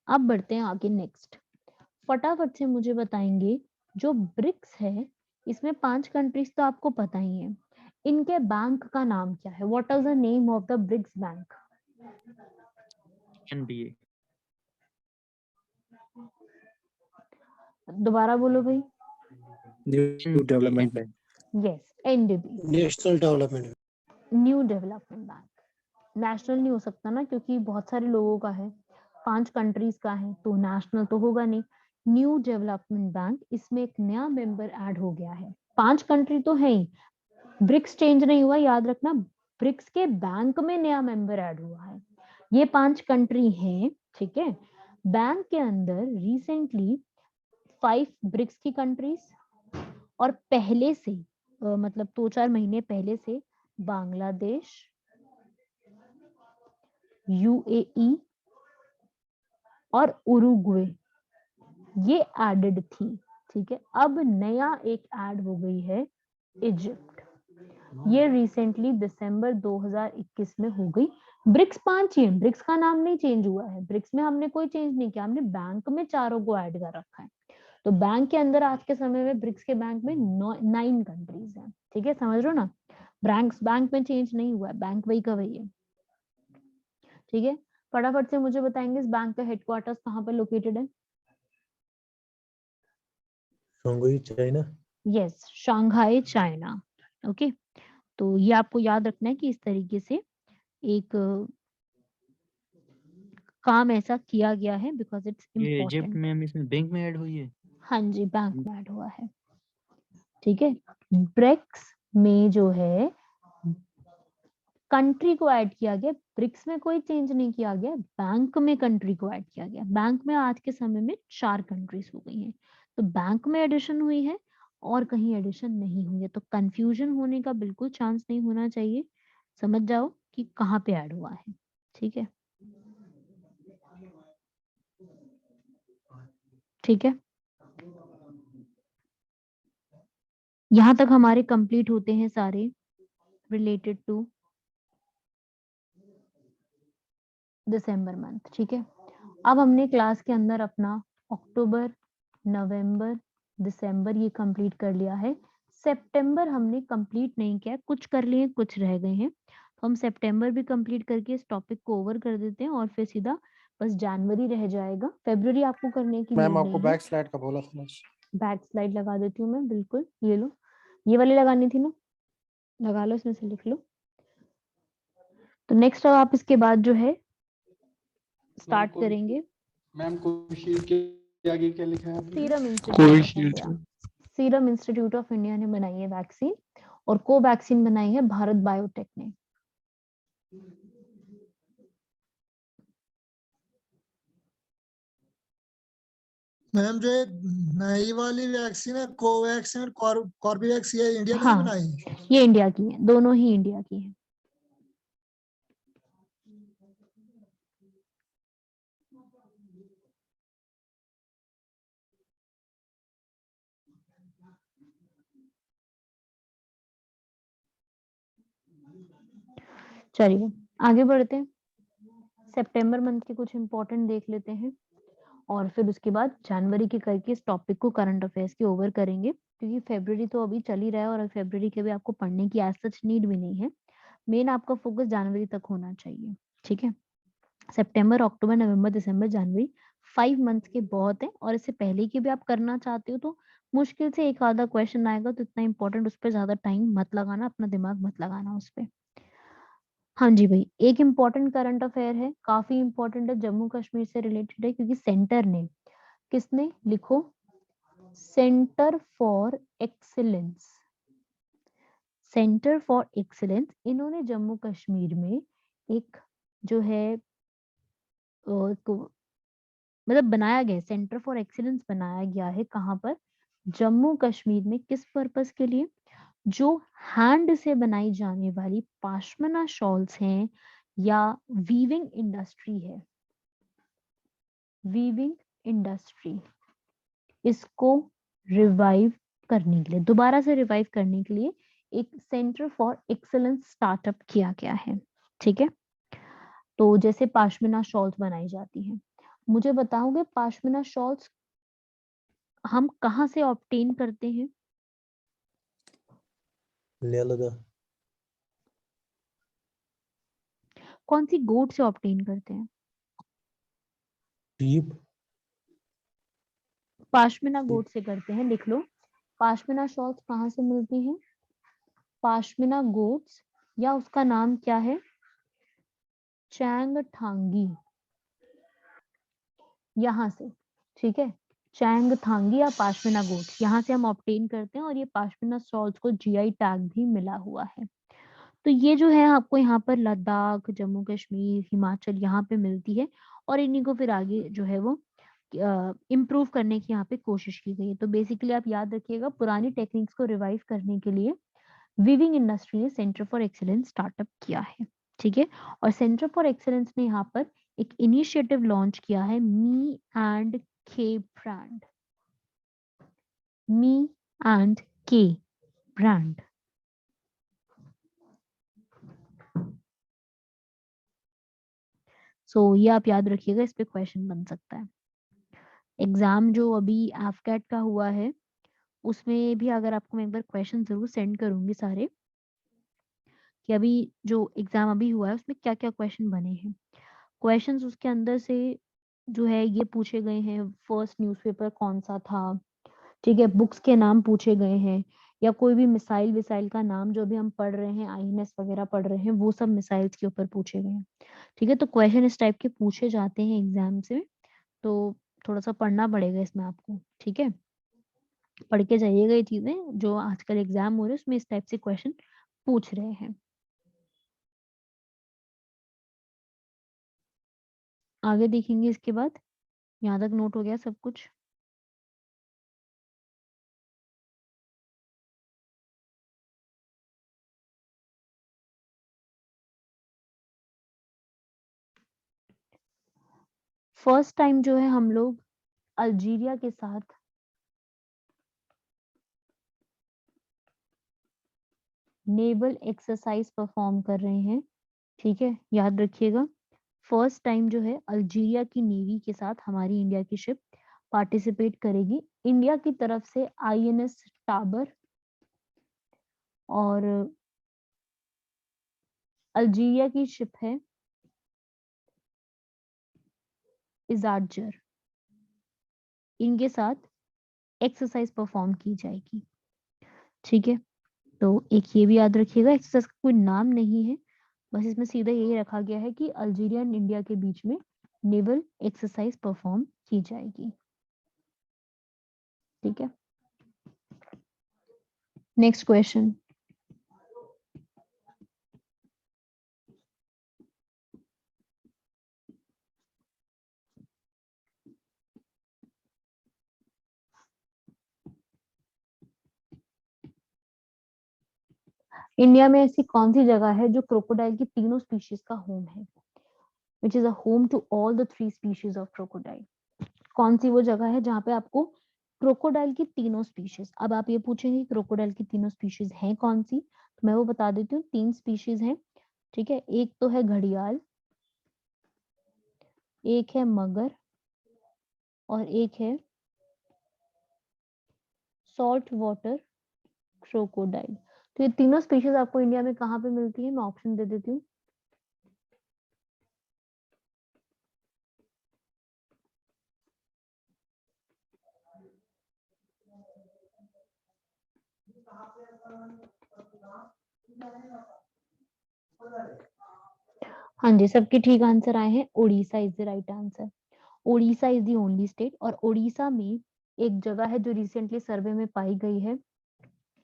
A: अब बढ़ते हैं आगे नेक्स्ट। फटाफट से मुझे बताएंगे, जो ब्रिक्स है इसमें 5 कंट्रीज तो आपको पता ही है, इनके बैंक का नाम क्या है, what is the name of the BRICS bank.
E: NDA
A: दोबारा बोलो भाई।
B: New development bank,
A: yes, NDB,
B: national development,
A: new development bank. National नहीं हो सकता ना, क्योंकि बहुत सारे लोगों का है, 5 कंट्रीज का है, तो नेशनल तो होगा नहीं। न्यू डेवलपमेंट बैंक, इसमें एक नया मेंबर ऐड हो गया है। 5 कंट्री तो है ही, ब्रिक्स चेंज नहीं हुआ, याद रखना, ब्रिक्स के बैंक में नया मेंबर ऐड हुआ है। ये 5 कंट्री हैं। ठीक है, बैंक के अंदर रिसेंटली 5 ब्रिक्स की कंट्रीज, और पहले से मतलब 2-4 महीने पहले से बांग्लादेश, यूएई और उरुग्वे ये एडेड थी। ठीक है, अब नया एक ऐड हो गई है इजिप्ट, ये रिसेंटली दिसंबर 2021 में हो गई। ब्रिक्स 5 ही है, ब्रिक्स का नाम नहीं चेंज हुआ है, ब्रिक्स में हमने कोई चेंज नहीं किया, हमने बैंक में चारों को ऐड कर रखा है। तो बैंक के अंदर आज के समय में ब्रिक्स के बैंक में 9 कंट्रीज हैं। ठीक है, समझ रहे हो ना, बैंक में चेंज नहीं हुआ है, बैंक वही का वही है। ठीक है, फटाफट से मुझे बताएंगे इस बैंक का हेडक्वार्टर्स कहाँ पर लोकेटेड है।
B: Shanghai China.
A: Yes, Shanghai China. Okay, तो ये आपको याद रखना है कि इस तरीके से एक काम ऐसा किया गया है, बिकॉज इट्स
E: ये इजिप्ट
A: इम्पोर्टेंट।
E: में हम इसमें बैंक में ऐड हुई है।
A: हाँ जी, बैंक में ऐड हुआ है। ठीक है, ब्रिक्स में जो है कंट्री को ऐड किया गया, ब्रिक्स में कोई चेंज नहीं किया गया, बैंक में कंट्री को ऐड किया गया। बैंक में आज के समय में 4 कंट्रीज हो गई हैं, तो बैंक में एडिशन हुई है और कहीं एडिशन नहीं हुई है, तो कंफ्यूजन होने का बिल्कुल चांस नहीं होना चाहिए। समझ जाओ कि कहाँ पे ऐड हुआ है। ठीक है, ठीक है, यहां तक हमारे कंप्लीट होते हैं सारे रिलेटेड टू दिसंबर मंथ। ठीक है, अब हमने क्लास के अंदर अपना अक्टूबर, नवंबर, दिसंबर ये कंप्लीट कर लिया है। सितंबर हमने कंप्लीट नहीं किया, कुछ कर लिए कुछ रह गए हैं, तो हम सितंबर भी कंप्लीट करके इस टॉपिक को ओवर कर देते हैं और फिर सीधा बस जनवरी रह जाएगा। फरवरी आपको करने की
B: मैम
A: नीड
B: आपको
A: नहीं है।
B: बैक स्लाइड का बोला था ना।
A: बैक स्लाइड लगा देती हूँ मैं, बिल्कुल ये लो, ये वाली लगानी थी ना, लगा लो, इसमें से लिख लो। तो नेक्स्ट आप इसके बाद जो है स्टार्ट करेंगे
D: मैम कोविशील्ड के आगे क्या लिखा है आपने?
A: Serum institute of
D: Covishield
A: India. Serum institute of India ने बनाई है वैक्सीन, और कोवैक्सीन बनाई है भारत बायोटेक ने।
F: मैम जो ये नई वाली वैक्सीन है कोवैक्सीन और कॉर्बेवैक्स, ये इंडिया ने ही
A: हाँ,
F: बनाई है।
A: ये इंडिया की है, दोनों ही इंडिया की है। चलिए आगे बढ़ते हैं। सितंबर मंथ के कुछ इंपॉर्टेंट देख लेते हैं और फिर उसके बाद जनवरी के करके इस टॉपिक को करंट अफेयर्स के ओवर करेंगे, क्योंकि फरवरी तो अभी चल ही रहा है और फरवरी के भी आपको पढ़ने की एज सच नीड भी नहीं है। मेन आपका फोकस जनवरी तक होना चाहिए, ठीक है। सितंबर, अक्टूबर, नवंबर, दिसंबर, जनवरी 5 मंथ्स के बहुत है, और इससे पहले की भी आप करना चाहते हो तो मुश्किल से एक आधा क्वेश्चन आएगा, तो इतना इंपॉर्टेंट उस पर ज्यादा टाइम मत लगाना, अपना दिमाग मत लगाना उस पर। हाँ जी भाई, एक इम्पोर्टेंट करंट अफेयर है, काफी इम्पोर्टेंट है, जम्मू कश्मीर से रिलेटेड है, क्योंकि सेंटर ने, किसने, लिखो, centre for excellence, centre for excellence, इन्होंने जम्मू कश्मीर में एक जो है मतलब बनाया गया, सेंटर फॉर एक्सीलेंस बनाया गया है, कहाँ पर, जम्मू कश्मीर में, किस पर्पस के लिए, जो हैंड से बनाई जाने वाली पाशमिना शॉल्स हैं या वीविंग इंडस्ट्री है, वीविंग इंडस्ट्री, इसको रिवाइव करने के लिए, दोबारा से रिवाइव करने के लिए एक सेंटर फॉर एक्सीलेंस स्टार्टअप किया गया है, ठीक है। तो जैसे पाशमिना शॉल्स बनाई जाती हैं, मुझे बताओगे पाशमिना शॉल्स हम कहाँ से ऑब्टेन करते हैं?
B: ले लगा।
A: कौन सी गोट से ऑब्टेन करते हैं?
B: शीप।
A: पाशमिना गोट से करते हैं, लिख लो। पाशमिना शॉल्स कहाँ से मिलती हैं? पाशमिना गोट्स, या उसका नाम क्या है, चैंगथांगी, यहाँ से, ठीक है। चैंगथांगी या पाशमिना गोट, यहाँ से हम ऑब्टेन करते हैं, और ये पाशमिना शॉल्स को जीआई टैग भी मिला हुआ है। तो ये जो है आपको यहाँ पर लद्दाख, जम्मू कश्मीर, हिमाचल यहाँ पे मिलती है, और इन्हीं को फिर आगे जो है वो इम्प्रूव करने की यहाँ पे कोशिश की गई है। तो बेसिकली आप याद रखिएगा, पुरानी टेक्निक्स को रिवाइव करने के लिए वीविंग इंडस्ट्री ने सेंटर फॉर एक्सीलेंस स्टार्टअप किया है, ठीक है। और सेंटर फॉर एक्सीलेंस ने यहाँ पर एक इनिशिएटिव लॉन्च किया है, मी एंड के ब्रांड, मी एंड के ब्रांड। सो ये आप याद रखिएगा, इस पे क्वेश्चन बन सकता है। एग्जाम जो अभी एफकेट का हुआ है, उसमें भी अगर आपको मैं एक बार क्वेश्चन जरूर सेंड करूंगी सारे, कि अभी जो एग्जाम अभी हुआ है उसमें क्या क्या क्वेश्चन बने हैं। क्वेश्चंस उसके अंदर से जो है ये पूछे गए हैं, फर्स्ट न्यूज़पेपर कौन सा था, ठीक है, बुक्स के नाम पूछे गए हैं, या कोई भी मिसाइल विसाइल का नाम जो भी हम पढ़ रहे हैं, आईएनएस वगैरह पढ़ रहे हैं, वो सब मिसाइल्स के ऊपर पूछे गए हैं, ठीक है। तो क्वेश्चन इस टाइप के पूछे जाते हैं एग्जाम से, तो थोड़ा सा पढ़ना पड़ेगा इसमें आपको, ठीक है। पढ़ के जाइएगा ये चीजें, जो आजकल एग्जाम हो रहे हैं उसमें इस टाइप से क्वेश्चन पूछ रहे हैं। आगे देखेंगे इसके बाद, यहाँ तक नोट हो गया सब कुछ। फर्स्ट टाइम जो है हम लोग अल्जीरिया के साथ नेवल एक्सरसाइज परफॉर्म कर रहे हैं, ठीक है, याद रखिएगा। फर्स्ट टाइम जो है अल्जीरिया की नेवी के साथ हमारी इंडिया की शिप पार्टिसिपेट करेगी। इंडिया की तरफ से आईएनएस टाबर और अल्जीरिया की शिप है इजार्जर, इनके साथ एक्सरसाइज परफॉर्म की जाएगी। ठीक है, तो एक ये भी याद रखिएगा, एक्सरसाइज का कोई नाम नहीं है, बस इसमें सीधा यही रखा गया है कि अल्जीरिया एंड इंडिया के बीच में नेवल एक्सरसाइज परफॉर्म की जाएगी। ठीक है, नेक्स्ट क्वेश्चन। इंडिया में ऐसी कौन सी जगह है जो क्रोकोडाइल की तीनों स्पीशीज का होम है, which is a home to all the 3 species of crocodile. कौन सी वो जगह है जहाँ पे आपको क्रोकोडाइल की तीनों स्पीशीज, अब आप ये पूछेंगे क्रोकोडाइल की तीनों स्पीशीज हैं कौन सी, तो मैं वो बता देती हूँ। 3 स्पीशीज हैं। ठीक है, एक तो है घड़ियाल, एक है मगर और एक है सॉल्ट वाटर क्रोकोडाइल। तो ये तीनों स्पीशीज आपको इंडिया में कहाँ पे मिलती है, मैं ऑप्शन दे देती हूँ। हाँ जी, सबके ठीक आंसर आए हैं। Orissa is the right answer. Orissa is the only state, और उड़ीसा में एक जगह है जो रिसेंटली सर्वे में पाई गई है।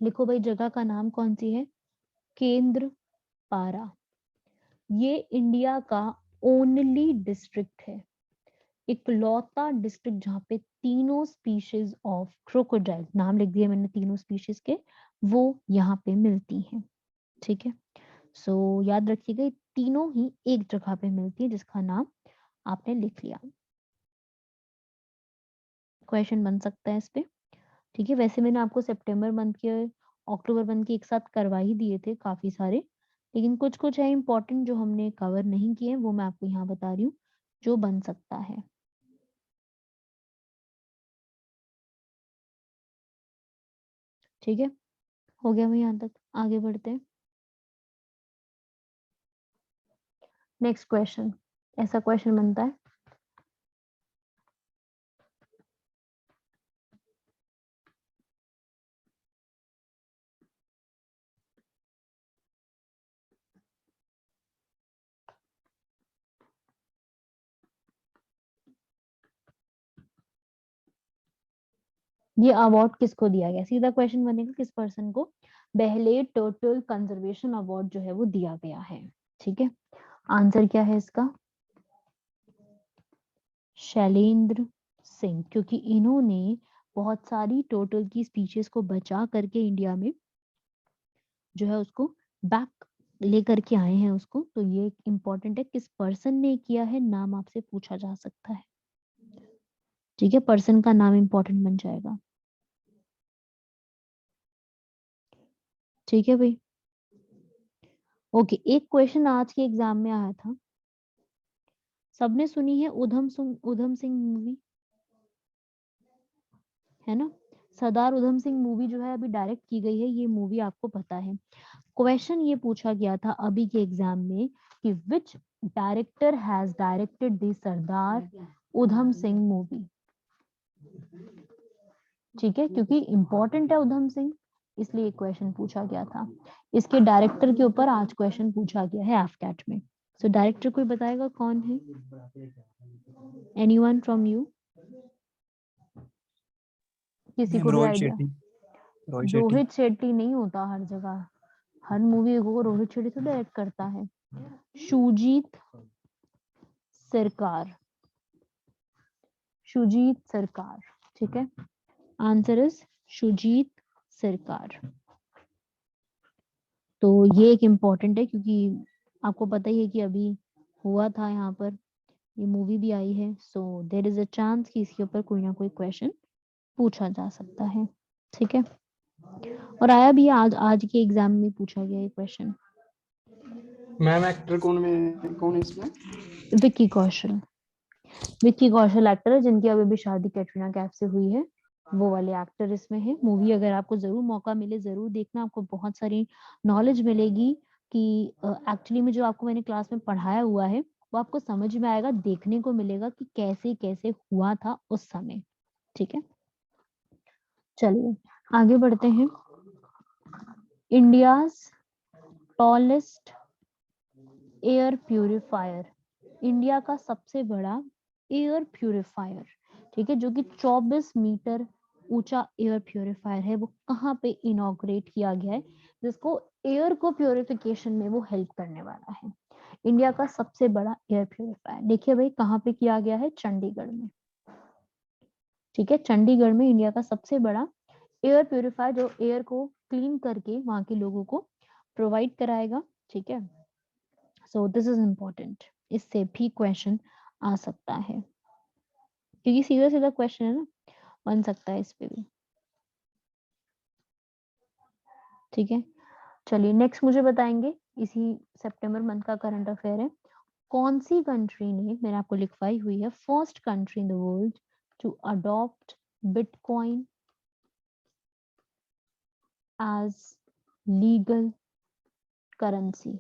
A: लिखो भाई, जगह का नाम कौन सी है, केंद्र पारा। ये इंडिया का ओनली डिस्ट्रिक्ट है, इकलौता डिस्ट्रिक्ट जहाँ पे तीनों स्पीशीज ऑफ क्रोकोडाइल, नाम लिख दिया मैंने तीनों स्पीशीज के, वो यहाँ पे मिलती हैं। ठीक है, सो याद रखिएगा, तीनों ही एक जगह पे मिलती है जिसका नाम आपने लिख लिया। क्वेश्चन बन सकता है इस पे। ठीक है, वैसे मैंने आपको सितंबर मंथ के, अक्टूबर मंथ के एक साथ करवा ही दिए थे काफी सारे, लेकिन कुछ कुछ है इंपॉर्टेंट जो हमने कवर नहीं किए, वो मैं आपको यहाँ बता रही हूँ जो बन सकता है। ठीक है, हो गया भाई, यहाँ तक आगे बढ़ते हैं। नेक्स्ट क्वेश्चन, ऐसा क्वेश्चन बनता है, ये अवार्ड किसको दिया गया, सीधा क्वेश्चन बनेगा किस पर्सन को बेहले टर्टल कंजर्वेशन अवार्ड जो है वो दिया गया है। ठीक है, आंसर क्या है इसका, शैलेंद्र सिंह, क्योंकि इन्होंने बहुत सारी टर्टल की स्पीशीज को बचा करके इंडिया में जो है उसको बैक लेकर के आए हैं उसको, तो ये इंपॉर्टेंट है किस पर्सन ने किया है, नाम आपसे पूछा जा सकता है। ठीक है, पर्सन का नाम इंपॉर्टेंट बन जाएगा। ठीक है भाई, ओके, एक क्वेश्चन आज के एग्जाम में आया था, सबने सुनी है उधम सिंह मूवी, है ना, सरदार उधम सिंह मूवी जो है अभी डायरेक्ट की गई है, ये मूवी आपको पता है। क्वेश्चन ये पूछा गया था अभी के एग्जाम में कि which director has directed the Sardar Udham Singh movie. ठीक है, क्योंकि इंपॉर्टेंट है उधम सिंह, इसलिए क्वेश्चन पूछा गया था। इसके डायरेक्टर के ऊपर आज क्वेश्चन पूछा गया है एफकैट में। सो डायरेक्टर कोई बताएगा कौन है, एनीवन फ्रॉम यू, किसी को भी
C: रोहित
A: आइडिया?
C: शेट्टी। रोहित शेट्टी।
A: रोहित शेट्टी नहीं होता हर जगह, हर मूवी को रोहित शेट्टी तो डायरेक्ट करता है। शुजीत सरकार, शुजीत सरकार। ठीक है, आंसर इज शुजीत सरकार। तो ये एक इम्पोर्टेंट है क्योंकि आपको पता ही है कि अभी हुआ था यहाँ पर, ये मूवी भी आई है, so there is a chance कि इसके ऊपर कोई ना कोई क्वेश्चन पूछा जा सकता है। ठीक है, और आया भी आज के एग्जाम में पूछा गया ये क्वेश्चन।
D: मैम एक्टर कौन है इसमें?
A: विक्की कौशल। विक्की कौशल एक्टर है जिनकी अभी भी शादी कैटरीना कैफ से हुई है, वो वाले एक्टर इसमें है। मूवी अगर आपको जरूर मौका मिले जरूर देखना, आपको बहुत सारी नॉलेज मिलेगी कि एक्चुअली में जो आपको मैंने क्लास में पढ़ाया हुआ है वो आपको समझ में आएगा, देखने को मिलेगा कि कैसे कैसे हुआ था उस समय। ठीक है, चलिए आगे बढ़ते हैं। India's tallest air purifier, India का सबसे बड़ा एयर प्यूरिफायर, ठीक है, जो कि 24 मीटर ऊंचा एयर प्यूरिफायर है, वो कहाँ पे इनॉग्रेट किया गया है, जिसको एयर को प्यूरिफिकेशन में वो हेल्प करने वाला है। इंडिया का सबसे बड़ा एयर प्यूरिफायर, देखिए भाई कहाँ पे किया गया है, चंडीगढ़ में। ठीक है, चंडीगढ़ में इंडिया का सबसे बड़ा एयर प्यूरिफायर जो एयर को क्लीन करके वहां के लोगों को प्रोवाइड कराएगा। ठीक है, सो दिस इज इम्पोर्टेंट, इससे भी क्वेश्चन आ सकता है क्योंकि सीधा सीधा क्वेश्चन है ना, बन सकता है इस पे भी। ठीक है, चलिए नेक्स्ट मुझे बताएंगे, इसी सितंबर मंथ का करंट अफेयर है, कौन सी कंट्री ने, मैंने आपको लिखवाई हुई है, first country in the world to adopt bitcoin as legal currency.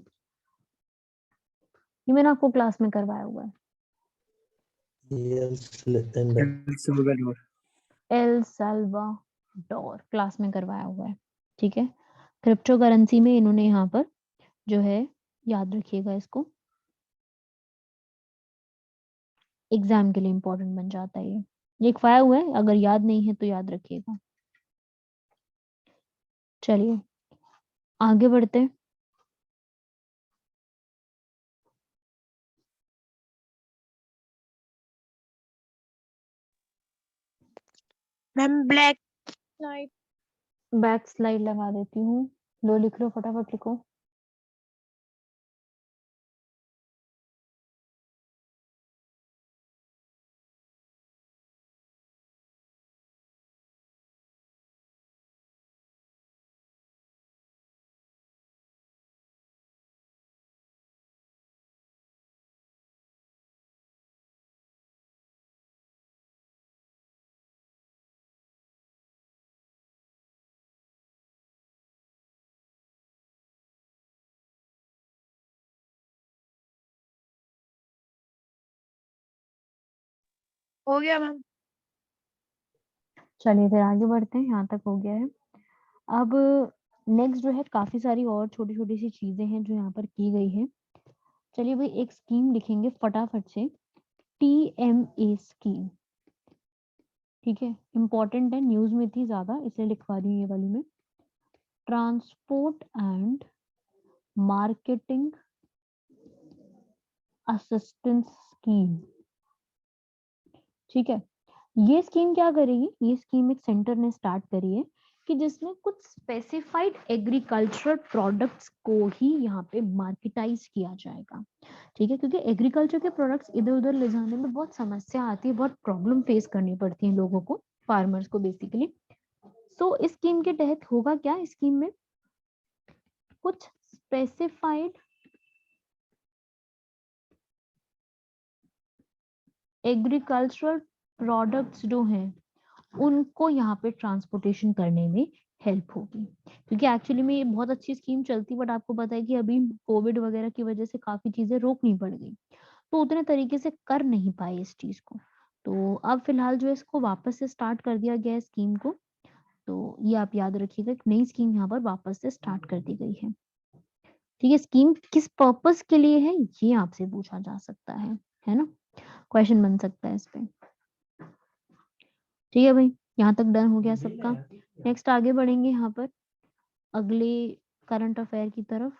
A: ये मैंने आपको क्लास में करवाया हुआ है।
C: El Salvador.
A: El Salvador class में करवाया हुआ है। ठीक है, क्रिप्टो करेंसी में इन्होंने यहाँ पर जो है, याद रखिएगा इसको, एग्जाम के लिए इंपॉर्टेंट बन जाता है ये लिखवाया हुआ है, अगर याद नहीं है तो याद रखिएगा। चलिए आगे बढ़ते हैं।
G: Ma'am black slide.
A: Back slide लगा देती हूँ, लो लिख लो, फटाफट लिखो।
G: हो गया मैम।
A: चलिए फिर आगे बढ़ते हैं, यहाँ तक हो गया है। अब नेक्स्ट जो है, काफी सारी और छोटी छोटी सी चीजें हैं जो यहाँ पर की गई है। चलिए भाई एक स्कीम लिखेंगे फटाफट से, TMA स्कीम। ठीक है, इंपॉर्टेंट है, न्यूज में थी ज्यादा इसलिए लिखवा रही हूँ ये वाली में। Transport and marketing assistance scheme. ठीक है, ये स्कीम क्या करेगी, ये स्कीम एक सेंटर ने स्टार्ट करी है कि जिसमें कुछ स्पेसिफाइड एग्रीकल्चरल प्रोडक्ट्स को ही यहाँ पे मार्केटाइज किया जाएगा। ठीक है, क्योंकि एग्रीकल्चर के प्रोडक्ट्स इधर उधर ले जाने में बहुत समस्या आती है, बहुत प्रॉब्लम फेस करनी पड़ती है लोगों को, फार्मर्स को बेसिकली। सो इस स्कीम के तहत होगा क्या, स्कीम में कुछ स्पेसिफाइड एग्रीकल्चरल प्रोडक्ट्स जो हैं उनको यहाँ पे ट्रांसपोर्टेशन करने में हेल्प होगी, क्योंकि एक्चुअली में ये बहुत अच्छी स्कीम चलती, बट आपको पता है कि अभी कोविड वगैरह की वजह से काफी चीजें रोकनी पड़ गई, तो उतने तरीके से कर नहीं पाए इस चीज को। तो अब फिलहाल जो है इसको वापस से स्टार्ट कर दिया गया है स्कीम को, तो ये आप याद रखिएगा, एक नई स्कीम यहाँ पर वापस से स्टार्ट कर दी गई है। ठीक है, स्कीम किस पर्पस के लिए है ये आपसे पूछा जा सकता है ना, क्वेश्चन बन सकता है इस पे। ठीक है भाई, यहाँ तक डन हो गया सबका। नेक्स्ट आगे बढ़ेंगे यहाँ पर अगले करंट अफेयर की तरफ।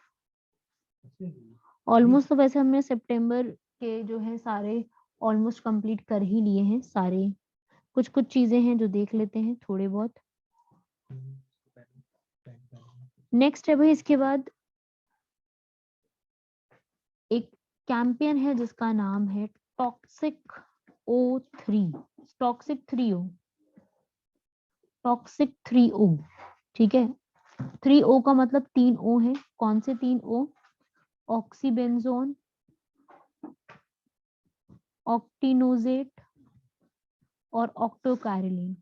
A: ऑलमोस्ट तो वैसे हमने सितंबर के जो है सारे ऑलमोस्ट कंप्लीट कर ही लिए हैं सारे, कुछ कुछ चीजें हैं जो देख लेते हैं थोड़े बहुत। नेक्स्ट है भाई इसके बाद एक कैंपेन है जिसका नाम है toxic O3, toxic 3O, toxic 3O। ठीक है, 3O का मतलब 3O है, कौन से 3O, ऑक्सीबेंजोन, ऑक्टिनोजेट और ऑक्टोकैरोलिन।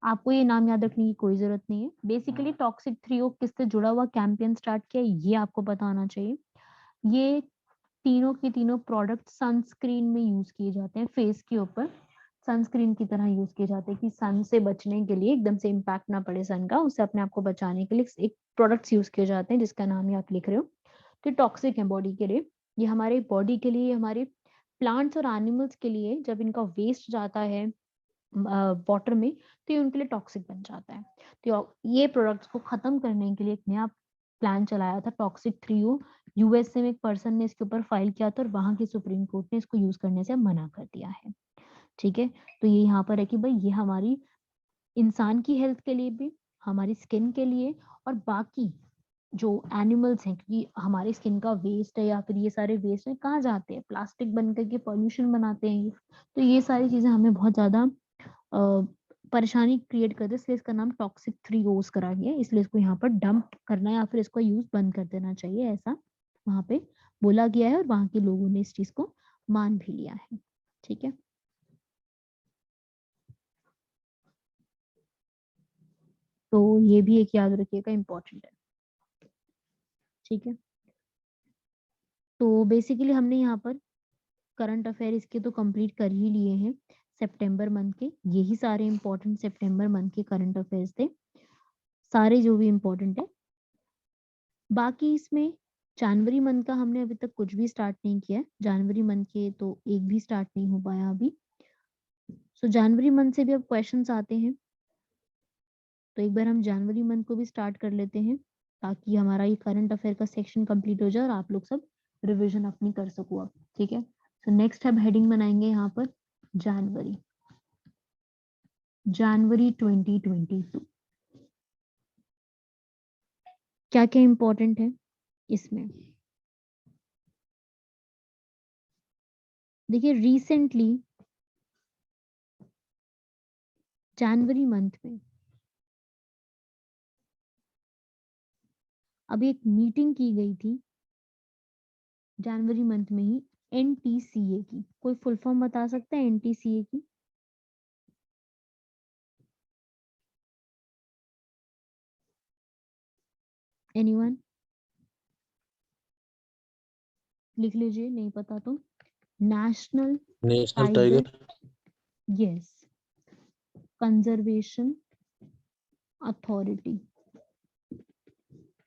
A: आपको ये नाम याद रखने की कोई जरूरत नहीं है। बेसिकली टॉक्सिक 3O किससे जुड़ा हुआ कैंपेन स्टार्ट किया ये आपको पता होना चाहिए। ये तीनों के तीनों प्रोडक्ट सनस्क्रीन में यूज किए जाते हैं, फेस के ऊपर सनस्क्रीन की तरह यूज किए जाते हैं कि सन से बचने के लिए, एकदम से इम्पैक्ट ना पड़े सन का, उससे अपने आप को बचाने के लिए एक प्रोडक्ट्स यूज किए जाते हैं जिसका नाम ही आप लिख रहे हो। तो टॉक्सिक है बॉडी के लिए, ये हमारे बॉडी के लिए, हमारे प्लांट्स और एनिमल्स के लिए जब इनका वेस्ट जाता है वाटर में तो ये उनके लिए टॉक्सिक बन जाता है। तो ये प्रोडक्ट्स को खत्म करने के लिए एक नया प्लान चलाया था टॉक्सिक 3O। यूएसए में एक पर्सन ने इसके ऊपर फाइल किया था और वहां की सुप्रीम कोर्ट ने इसको यूज करने से मना कर दिया है। ठीक है, तो ये यहाँ पर है कि भाई ये हमारी इंसान की हेल्थ के लिए भी, हमारी स्किन के लिए और बाकी जो एनिमल्स हैं, क्योंकि हमारी स्किन का वेस्ट है या फिर ये सारे वेस्ट है कहाँ जाते हैं, प्लास्टिक बन करके पॉल्यूशन बनाते हैं ये। तो ये सारी चीजें हमें बहुत ज्यादा परेशानी क्रिएट करते हैं, इसलिए इसका नाम टॉक्सिक 3O's करा गया है। इसलिए इसको यहाँ पर डंप करना या फिर इसको यूज बंद कर देना चाहिए, ऐसा वहां पे बोला गया है और वहां के लोगों ने इस चीज को मान भी लिया है। ठीक है, तो ये भी एक याद रखिएगा, इम्पोर्टेंट है। ठीक है, तो बेसिकली हमने यहाँ पर करंट अफेयर इसके तो कंप्लीट कर ही लिए हैं सितंबर मंथ के। यही सारे इंपॉर्टेंट सितंबर मंथ के करंट अफेयर्स थे, सारे जो भी इंपॉर्टेंट है। बाकी इसमें जनवरी मंथ का हमने अभी तक कुछ भी स्टार्ट नहीं किया है, जनवरी मंथ के तो एक भी स्टार्ट नहीं हो पाया अभी। सो जनवरी मंथ से भी अब क्वेश्चंस आते हैं, तो एक बार हम जनवरी मंथ को भी स्टार्ट कर लेते हैं ताकि हमारा ये करंट अफेयर का सेक्शन कंप्लीट हो जाए और आप लोग सब रिवीजन अपनी कर सको अब। ठीक है, तो नेक्स्ट हम हेडिंग बनाएंगे यहाँ पर जनवरी 2022। क्या क्या इंपॉर्टेंट है इसमें, देखिए रिसेंटली जनवरी मंथ में अभी एक मीटिंग की गई थी जनवरी मंथ में ही NTCA की। कोई फुल फॉर्म बता सकता है NTCA की? एनीवन? लिख लीजिए, नहीं पता तो। National
B: national
A: tiger,
B: tiger
A: yes, conservation authority.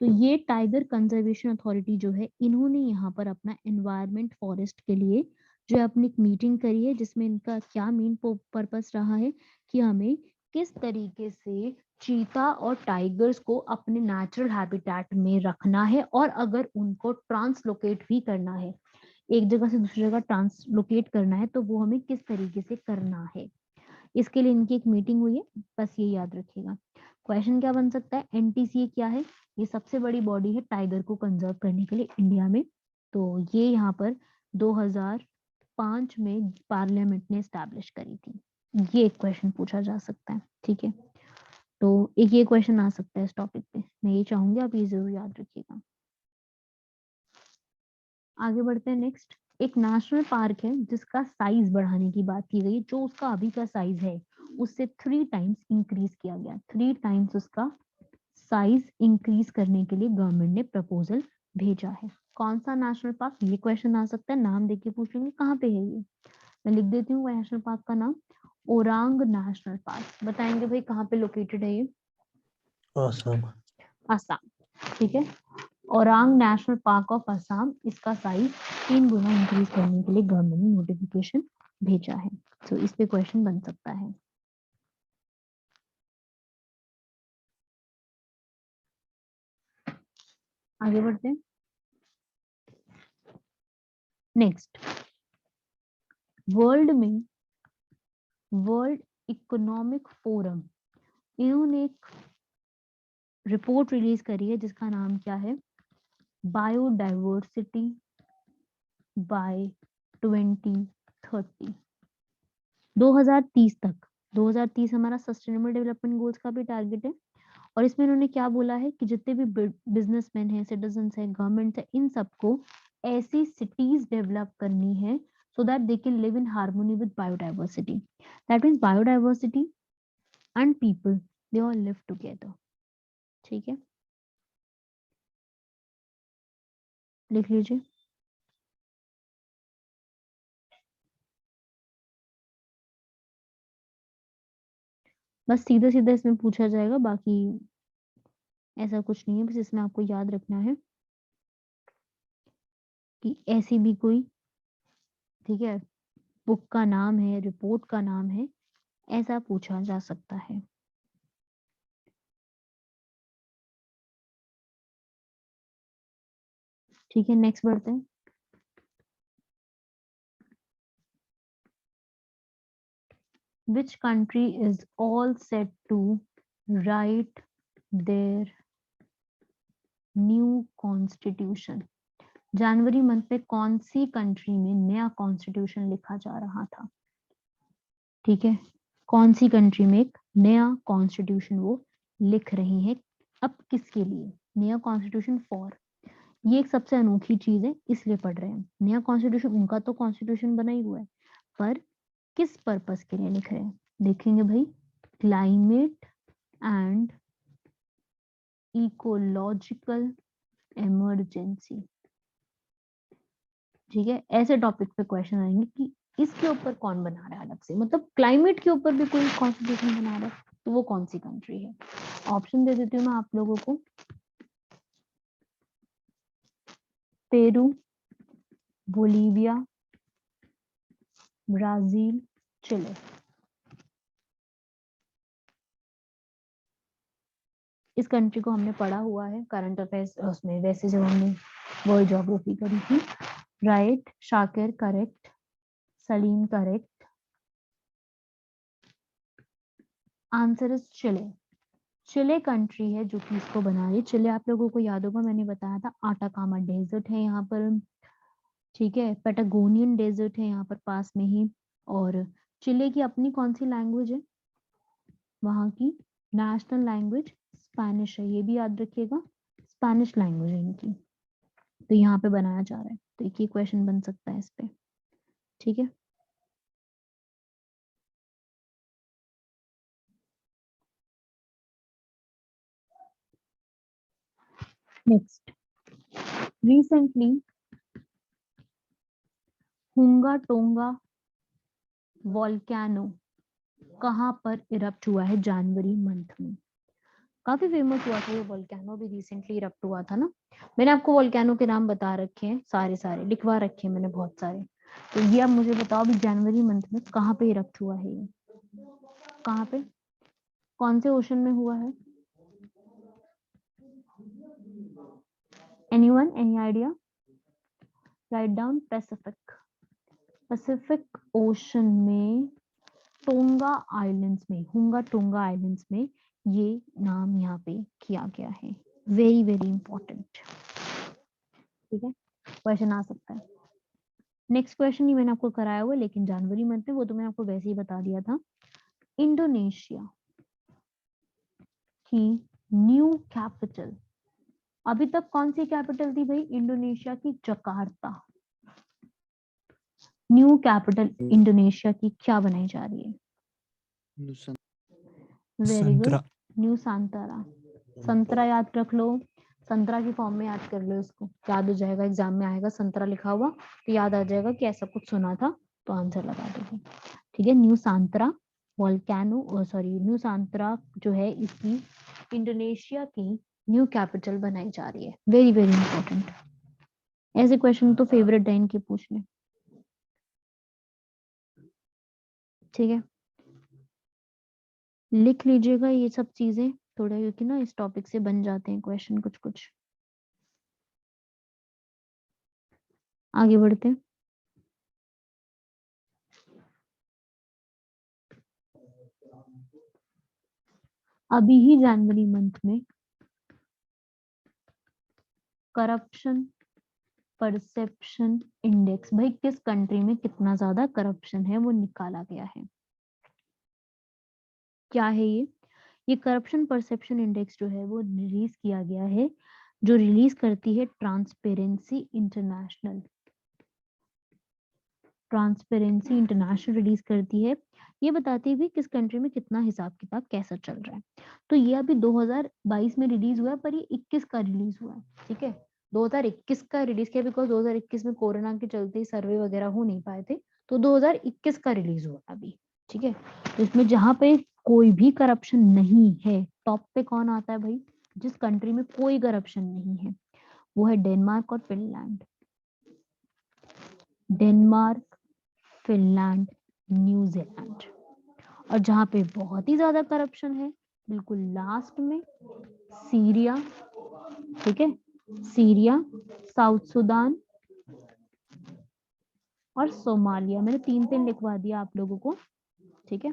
A: तो ये टाइगर कंजर्वेशन अथॉरिटी जो है, इन्होंने यहाँ पर अपना एनवायरमेंट फॉरेस्ट के लिए जो है अपनी एक मीटिंग करी है, जिसमें इनका क्या मेन पर्पस रहा है कि हमें किस तरीके से चीता और टाइगर्स को अपने नेचुरल हैबिटेट में रखना है, और अगर उनको ट्रांसलोकेट भी करना है, एक जगह से दूसरी जगह ट्रांसलोकेट करना है, तो वो हमें किस तरीके से करना है। इसके लिए इनकी एक मीटिंग हुई है, बस ये याद रखिएगा। क्वेश्चन क्या बन सकता है, NTCA क्या है? ये सबसे बड़ी बॉडी है टाइगर को कंजर्व करने के लिए इंडिया में। तो ये यहाँ पर 2005 में पार्लियामेंट ने स्टैब्लिश करी थी। ये एक क्वेश्चन पूछा जा सकता है। ठीक है, तो एक ये क्वेश्चन आ सकता है इस टॉपिक पे, मैं ये चाहूंगी आप ये जरूर याद रखिएगा। आगे बढ़ते हैं नेक्स्ट। एक नेशनल पार्क है जिसका साइज बढ़ाने की बात की गई, जो उसका अभी का साइज है उससे 3 टाइम्स इंक्रीज किया गया, 3 टाइम्स उसका साइज इंक्रीज करने के लिए गवर्नमेंट ने प्रपोजल भेजा है। कौन सा नेशनल पार्क, ये क्वेश्चन आ सकता है, नाम देके पूछ लेंगे कहाँ पे है ये। मैं लिख देती हूँ नेशनल पार्क का नाम, ओरांग नेशनल पार्क। बताएंगे भाई कहाँ पे लोकेटेड है ये?
B: आसाम।
A: आसाम। ठीक है, Orang national park of Assam, इसका साइज 3 गुना इंक्रीज करने के लिए गवर्नमेंट ने नोटिफिकेशन भेजा है। तो इस पे क्वेश्चन बन सकता है। आगे बढ़ते हैं नेक्स्ट। वर्ल्ड इकोनॉमिक फोरम, इन्होंने एक रिपोर्ट रिलीज करी है जिसका नाम क्या है, बायोडाइवर्सिटी बाय 2030। 2030 तक, 2030 हमारा सस्टेनेबल डेवलपमेंट गोल्स का भी टारगेट है। और इसमें इन्होंने क्या बोला है कि जितने भी बिजनेसमैन हैं, सिटीजन्स हैं, गवर्नमेंट है, इन सबको ऐसी सिटीज डेवलप करनी है so that they can live in harmony with biodiversity. That means biodiversity and people, they all live together. ठीक है, लिख लीजिए। बस सीधा सीधा इसमें पूछा जाएगा, बाकी ऐसा कुछ नहीं है, बस इसमें आपको याद रखना है कि ऐसी भी कोई, ठीक है, बुक का नाम है, रिपोर्ट का नाम है, ऐसा पूछा जा सकता है। ठीक है, नेक्स्ट बढ़ते हैं। Which country is all set to write their new constitution? January month में कौन सी कंट्री में नया कॉन्स्टिट्यूशन लिखा जा रहा था? ठीक है, कौन सी कंट्री में एक नया कॉन्स्टिट्यूशन वो लिख रही है? अब किसके लिए नया कॉन्स्टिट्यूशन? फॉर, ये एक सबसे अनोखी चीज है, इसलिए पढ़ रहे हैं। नया कॉन्स्टिट्यूशन, उनका तो कॉन्स्टिट्यूशन बना ही हुआ है, पर किस पर्पस के लिए लिख रहे हैं? देखेंगे भाई, क्लाइमेट एंड इकोलॉजिकल इमरजेंसी। ठीक है, ऐसे टॉपिक पे क्वेश्चन आएंगे कि इसके ऊपर कौन बना रहा है अलग से, मतलब क्लाइमेट के ऊपर भी कोई कॉन्स्टिट्यूशन बना रहा है, तो वो कौन सी कंट्री है? ऑप्शन दे देती हूँ मैं आप लोगों को। पेरू, बोलीविया, ब्राजील, चिले। इस कंट्री को हमने पढ़ा हुआ है करंट अफेयर्स उसमें, वैसे जब हमने वर्ल्ड ज्योग्राफी करी थी। Right, Shakir correct, Salim correct, answer is Chile. Chile country है जो कि इसको बना रही है। चिले आप लोगों को याद होगा, मैंने बताया था आटाकामा डेजर्ट है यहाँ पर, ठीक है, पैटागोनियन डेजर्ट है यहाँ पर पास में ही। और चिले की अपनी कौन सी लैंग्वेज है? वहाँ की नेशनल लैंग्वेज स्पेनिश है, ये भी याद रखिएगा, स्पेनिश लैंग्वेज है इनकी। तो यहाँ पे बनाया जा रहा है, तो एक ही क्वेश्चन बन सकता है इस पे। ठीक है, नेक्स्ट, रिसेंटली हुंगा टोंगा वोल्केनो कहाँ पर इरप्ट हुआ है जनवरी मंथ में? काफी फेमस हुआ था ये वोल्केनो, भी रिसेंटली इरप्ट हुआ था ना। मैंने आपको वोल्केनो के नाम बता रखे हैं, सारे सारे लिखवा रखे हैं मैंने, बहुत सारे। तो ये आप मुझे बताओ भी जनवरी मंथ में कहाँ पे इरप्ट हुआ है ये? कहाँ पे, कौन से ओशन में हुआ है? Anyone, any idea? Write down, Pacific, Pacific ocean में टोंगा आइलैंड्स में, हुंगा टोंगा आइलैंड्स में ये नाम यहाँ पे किया गया है। Very very important. ठीक है, क्वेश्चन आ सकता है। नेक्स्ट क्वेश्चन ही मैंने आपको कराया हुआ है, लेकिन जनवरी मंथ में, वो तो मैंने आपको वैसे ही बता दिया था। इंडोनेशिया की न्यू कैपिटल, अभी तक कौन सी कैपिटल थी भाई? इंडोनेशिया की जकार्ता। न्यू कैपिटल इंडोनेशिया की क्या बनाई जा रही है? वेरी गुड, न्यू सांतारा। संतरा याद रख लो, संतरा की फॉर्म में याद कर लो इसको, याद हो जाएगा, एग्जाम में आएगा संतरा लिखा हुआ तो याद आ जाएगा कि ऐसा कुछ सुना था, तो आंसर लगा दोगे। ठीक है, new Santra volcano, sorry, new Santra जो है इसकी इंडोनेशिया की न्यू कैपिटल बनाई जा रही है। वेरी वेरी इंपॉर्टेंट, ऐसे क्वेश्चन तो फेवरेट है इनके पूछने। ठीक है, लिख लीजिएगा ये सब चीजें थोड़ा, क्योंकि ना इस टॉपिक से बन जाते हैं क्वेश्चन कुछ कुछ। आगे बढ़ते हैं। अभी ही जनवरी मंथ में करप्शन परसेप्शन इंडेक्स, भाई किस कंट्री में कितना ज्यादा करप्शन है वो निकाला गया है। क्या है ये करप्शन परसेप्शन इंडेक्स जो है वो रिलीज किया गया है जो रिलीज करती है transparency international. Transparency international release करती है, ये बताती है कि किस कंट्री में कितना हिसाब किताब कैसा चल रहा है। तो ये अभी 2022 में रिलीज हुआ है, पर ये 21 का रिलीज हुआ है। ठीक है, 2021 का रिलीज किया बिकॉज 2021 में कोरोना के चलते सर्वे वगैरह हो नहीं पाए थे, तो 2021 का रिलीज हुआ अभी। ठीक है, तो इसमें जहां पे कोई भी करप्शन नहीं है, टॉप पे कौन आता है भाई? जिस कंट्री में कोई करप्शन नहीं है वो है डेनमार्क और फिनलैंड। Denmark, Finland, New Zealand. और जहां पे बहुत ही ज्यादा करप्शन है बिल्कुल लास्ट में सीरिया। ठीक है, सीरिया, साउथ सुडान और सोमालिया। मैंने 3 लिखवा दिया आप लोगों को। ठीक है,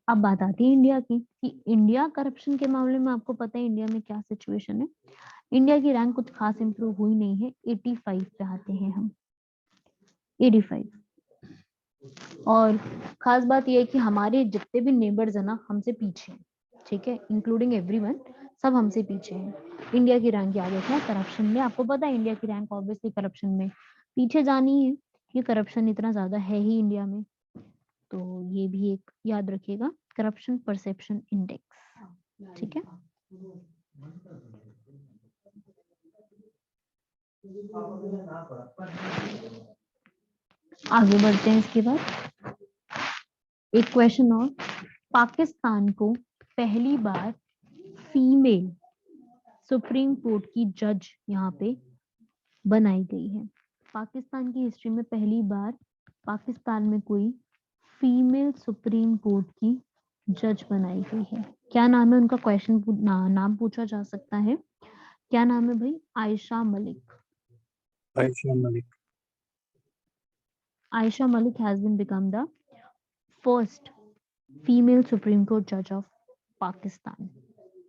A: अब बात आती है इंडिया की कि इंडिया करप्शन के मामले में आपको पता है इंडिया में क्या सिचुएशन है। इंडिया की रैंक कुछ खास इंप्रूव हुई नहीं है, 85 पे आते हैं हम, 85। और खास बात यह है कि हमारे जितने भी नेबर्स है ना हमसे पीछे हैं। ठीक है, इंक्लूडिंग एवरीवन, सब हमसे पीछे हैं। इंडिया की रैंक याद रखना करप्शन में, आपको पता है इंडिया की रैंक ऑब्वियसली करप्शन में पीछे जानी है कि करप्शन इतना ज्यादा है ही इंडिया में। तो ये भी एक याद रखिएगा, करप्शन परसेप्शन इंडेक्स। ठीक है, आगे बढ़ते हैं। इसके बाद एक क्वेश्चन और, पाकिस्तान को पहली बार फीमेल सुप्रीम कोर्ट की जज यहाँ पे बनाई गई है। पाकिस्तान की हिस्ट्री में पहली बार पाकिस्तान में कोई फीमेल सुप्रीम कोर्ट की जज बनाई गई है। क्या नाम है उनका? क्वेश्चन नाम पूछा जा सकता है। क्या नाम है भाई? Ayesha Malik.
C: Ayesha Malik.
A: Aisha Malik has been become the first female Supreme Court judge of Pakistan.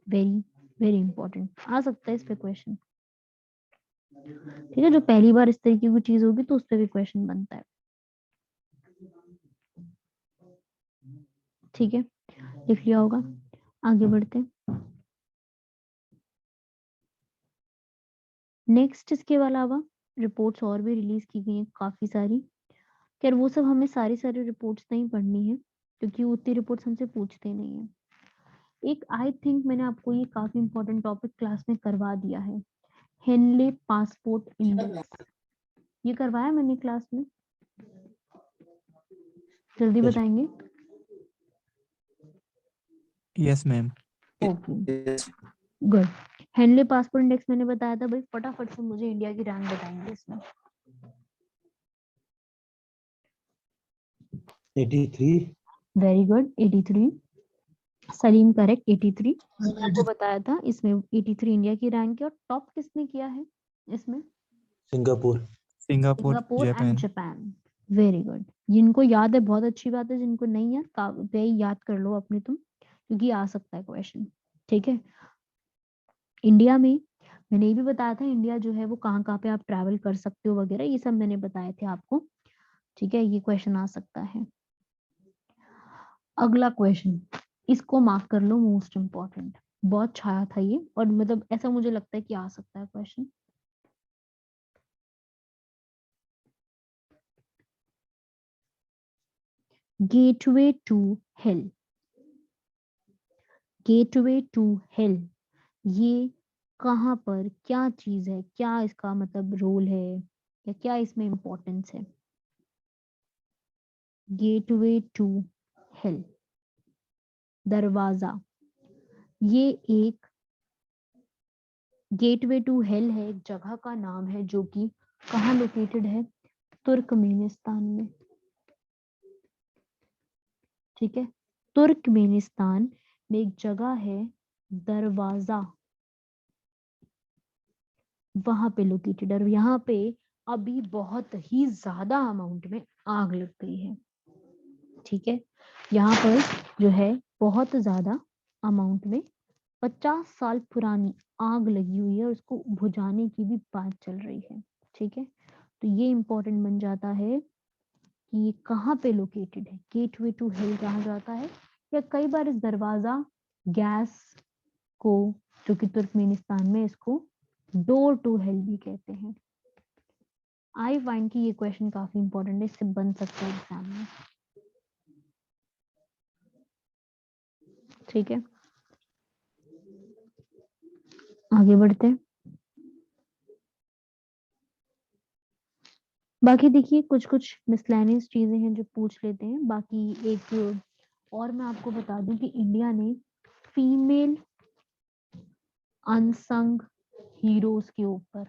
A: Very very important. आ सकता है इस पे क्वेश्चन। ठीक है, जो पहली बार इस तरीके की चीज होगी तो उस पे भी क्वेश्चन बनता है। ठीक है, लिख लिया होगा। आगे बढ़ते हैं। नेक्स्ट, इसके अलावा रिपोर्ट्स और भी रिलीज की गई हैं काफी सारी। खैर वो सब हमें सारी रिपोर्ट्स नहीं पढ़नी है क्योंकि उतनी रिपोर्ट्स हमसे पूछते नहीं है। एक आई थिंक मैंने आपको ये काफी इंपॉर्टेंट टॉपिक क्लास में करवा दिया है, हेनले पासपोर्ट इंडेक्स। ये करवाया मैंने क्लास में? जल्दी
B: Yes.
A: बताएंगे।
E: Yes ma'am.
A: Okay, good. Henley passport index मैंने बताया था भाई, फटाफट से मुझे इंडिया की रैंक बताएंगे इसमें।
B: 83।
A: Very good, 83। सलीम करेक्ट, 83। मैंने आपको बताया था इसमें 83 इंडिया की रैंक है। और टॉप किसने किया है इसमें?
B: Singapore.
E: Singapore,
A: Singapore and
E: Japan.
A: Japan. Very good. जिनको याद है बहुत अच्छी बात है, जिनको नहीं याद याद कर लो अपने तुम, क्योंकि आ सकता है क्वेश्चन। ठीक है, इंडिया में मैंने ये भी बताया था इंडिया जो है वो कहाँ पे आप ट्रैवल कर सकते हो वगैरह, ये सब मैंने बताए थे आपको। ठीक है, ये क्वेश्चन आ सकता है। अगला क्वेश्चन, इसको मार्क कर लो, मोस्ट इम्पोर्टेंट। बहुत छाया था ये, और मतलब ऐसा मुझे लगता है कि आ सकता है question. Gateway to hell. Gateway to hell, ये कहाँ पर क्या चीज है, क्या इसका मतलब रोल है या क्या इसमें इंपॉर्टेंस है? गेटवे टू हेल, दरवाजा। ये एक गेटवे टू हेल है, एक जगह का नाम है जो कि कहाँ लोकेटेड है? तुर्कमेनिस्तान में। ठीक है, तुर्कमेनिस्तान में एक जगह है दरवाजा, वहां पे लोकेटेड। और यहाँ पे अभी बहुत ही ज्यादा अमाउंट में आग लग गई है। ठीक है, यहाँ पर जो है बहुत ज्यादा अमाउंट में 50 साल पुरानी आग लगी हुई है और उसको बुझाने की भी बात चल रही है। ठीक है, तो ये इंपॉर्टेंट बन जाता है कि ये कहाँ पे लोकेटेड है, गेटवे टू हेल कहा जाता है। या कई बार इस दरवाजा गैस को जो कि तुर्कमेनिस्तान में इसको डोर टू हेल भी कहते हैं। आई फाइंड कि ये क्वेश्चन काफी इंपॉर्टेंट है, इससे बन सकता है एग्जाम में। ठीक है, आगे बढ़ते हैं। बाकी देखिए कुछ कुछ मिसलेनियस चीजें हैं जो पूछ लेते हैं। बाकी एक और मैं आपको बता दूं कि इंडिया ने फीमेल अनसंग हीरोज के ऊपर,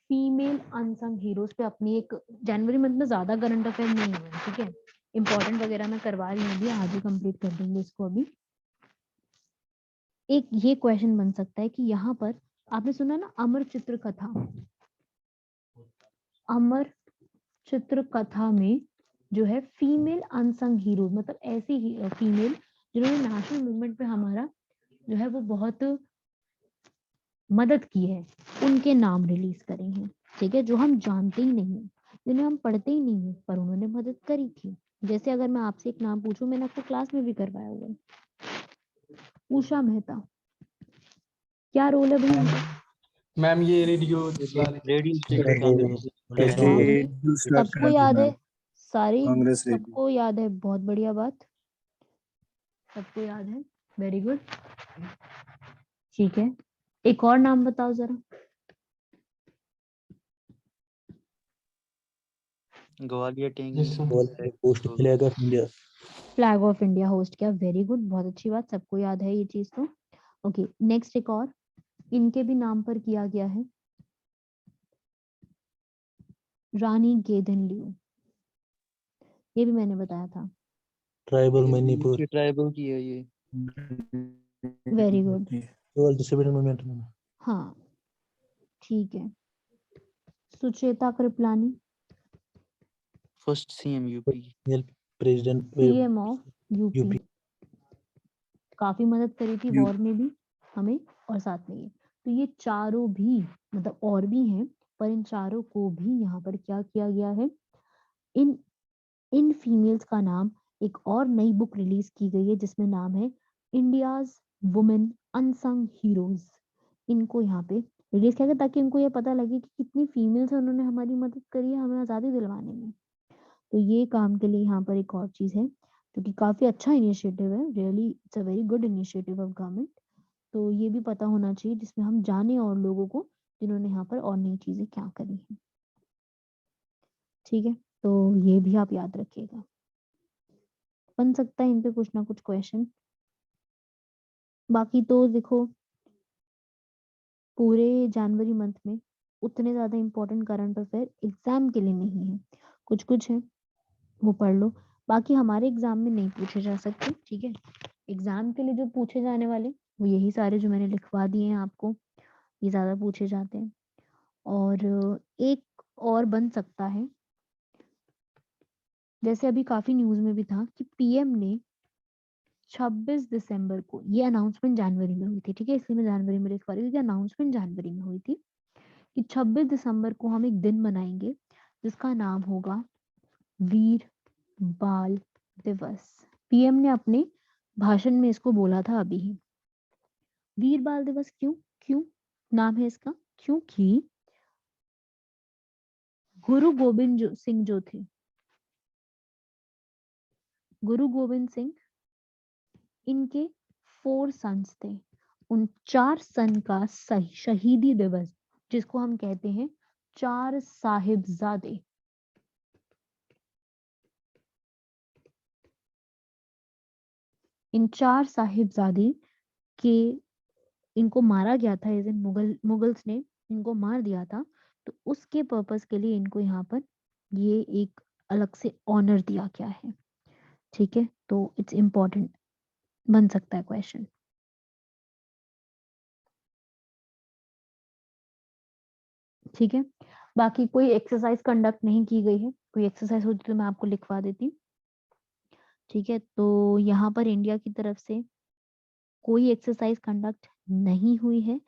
A: फीमेल अनसंग हीरोज पे अपनी एक, जनवरी मंथ में ज्यादा करंट अफेयर नहीं हुए, ठीक है, इंपॉर्टेंट वगैरह मैं करवा रही हूँ अभी, आज ही कंप्लीट कर देंगे इसको। अभी एक ये क्वेश्चन बन सकता है कि यहाँ पर आपने सुना ना अमर चित्र कथा, अमर चित्र कथा में जो है फीमेल अनसंग हीरो, मतलब ऐसी ही फीमेल जिन्होंने नेशनल मूवमेंट पे हमारा जो है वो बहुत मदद की है, उनके नाम रिलीज करेंगे। ठीक है, जो हम जानते ही नहीं, जिन्हें हम पढ़ते ही नहीं है, पर उन्होंने मदद करी थी। जैसे अगर मैं आपसे एक नाम पूछूं, मैंने आपको क्लास में भी करवाया हुआ है, उषा मेहता, क्या रोल है भाई उनका?
D: मैम ये रेडियो चला रही
A: सबको याद है, सारी
C: कांग्रेस रेडियो।
A: सबको याद है, बहुत बढ़िया बात, सबको याद है, वेरी गुड। ठीक है, एक और नाम बताओ जरा।
H: Gwalior tank
B: post flag of India.
A: Flag of India host किया, वेरी गुड, बहुत अच्छी बात, सबको याद है ये चीज तो। ओके, नेक्स्ट एक और इनके भी नाम पर किया गया है, रानी गेदनलियू, ये भी मैंने बताया था।
B: ट्राइबल मणिपुर।
H: ट्राइबल की है ये।
A: वेरी गुड,
B: केवल डिस्ट्रीब्यूटेड मूवमेंट में।
A: हाँ ठीक है। Sucheta Kripalani,
H: first CM UP.
B: President
A: CM of UP,
B: UP.
A: काफी मदद करी थी वॉर में भी हमें, और साथ में ये, तो ये चारों भी, मतलब और भी हैं, पर इन चारों को भी यहाँ पर क्या किया गया है, इन इन फीमेल्स का नाम, एक और नई बुक रिलीज की गई है जिसमें नाम है इंडियाज वुमेन अनसंग हीरोज। इनको यहाँ पे रिलीज किया गया ताकि इनको ये पता लगे कि कितनी फीमेल्स हैं, उन्होंने हमारी मदद करी है हमें आजादी दिलवाने में। तो ये काम के लिए यहाँ पर एक और चीज है जो कि काफी अच्छा इनिशिएटिव है, really it's a very good initiative of government. तो ये भी पता होना चाहिए जिसमें हम जाने और लोगों को जिन्होंने यहाँ पर और नई चीजें क्या करी है। ठीक है, तो ये भी आप याद रखिएगा, बन सकता है इन पे कुछ ना कुछ क्वेश्चन। बाकी तो देखो पूरे जनवरी मंथ में उतने ज्यादा इंपॉर्टेंट करंट अफेयर एग्जाम के लिए नहीं है, कुछ कुछ है वो पढ़ लो, बाकी हमारे एग्जाम में नहीं पूछे जा सकते। ठीक है, एग्जाम के लिए जो पूछे जाने वाले वो यही सारे जो मैंने लिखवा दिए हैं आपको, ये ज्यादा पूछे जाते हैं। और एक और बन सकता है, जैसे अभी काफी न्यूज में भी था कि पीएम ने 26 दिसंबर को, ये अनाउंसमेंट जनवरी में हुई थी, ठीक है, इसलिए मैं जनवरी में लिखवा रही थी, अनाउंसमेंट जनवरी में हुई थी कि 26 दिसंबर को हम एक दिन मनाएंगे जिसका नाम होगा वीर बाल दिवस। पीएम ने अपने भाषण में इसको बोला था अभी ही। वीर बाल दिवस क्यों क्यों नाम है इसका? क्योंकि गुरु गोविंद सिंह जो थे, गुरु गोविंद सिंह, इनके 4 सन्स थे, उन 4 सन का शहीदी दिवस जिसको हम कहते हैं 4 साहिबजादे, इन 4 साहिबजादे के, इनको मारा गया था, इस दिन मुगल्स ने इनको मार दिया था, तो उसके पर्पस के लिए इनको यहाँ पर ये एक अलग से ऑनर दिया गया है। ठीक है, तो इट्स इम्पोर्टेंट, बन सकता है क्वेश्चन। ठीक है, बाकी कोई एक्सरसाइज कंडक्ट नहीं की गई है, कोई एक्सरसाइज होती तो मैं आपको लिखवा देती। ठीक है, तो यहाँ पर इंडिया की तरफ से कोई एक्सरसाइज कंडक्ट नहीं हुई है,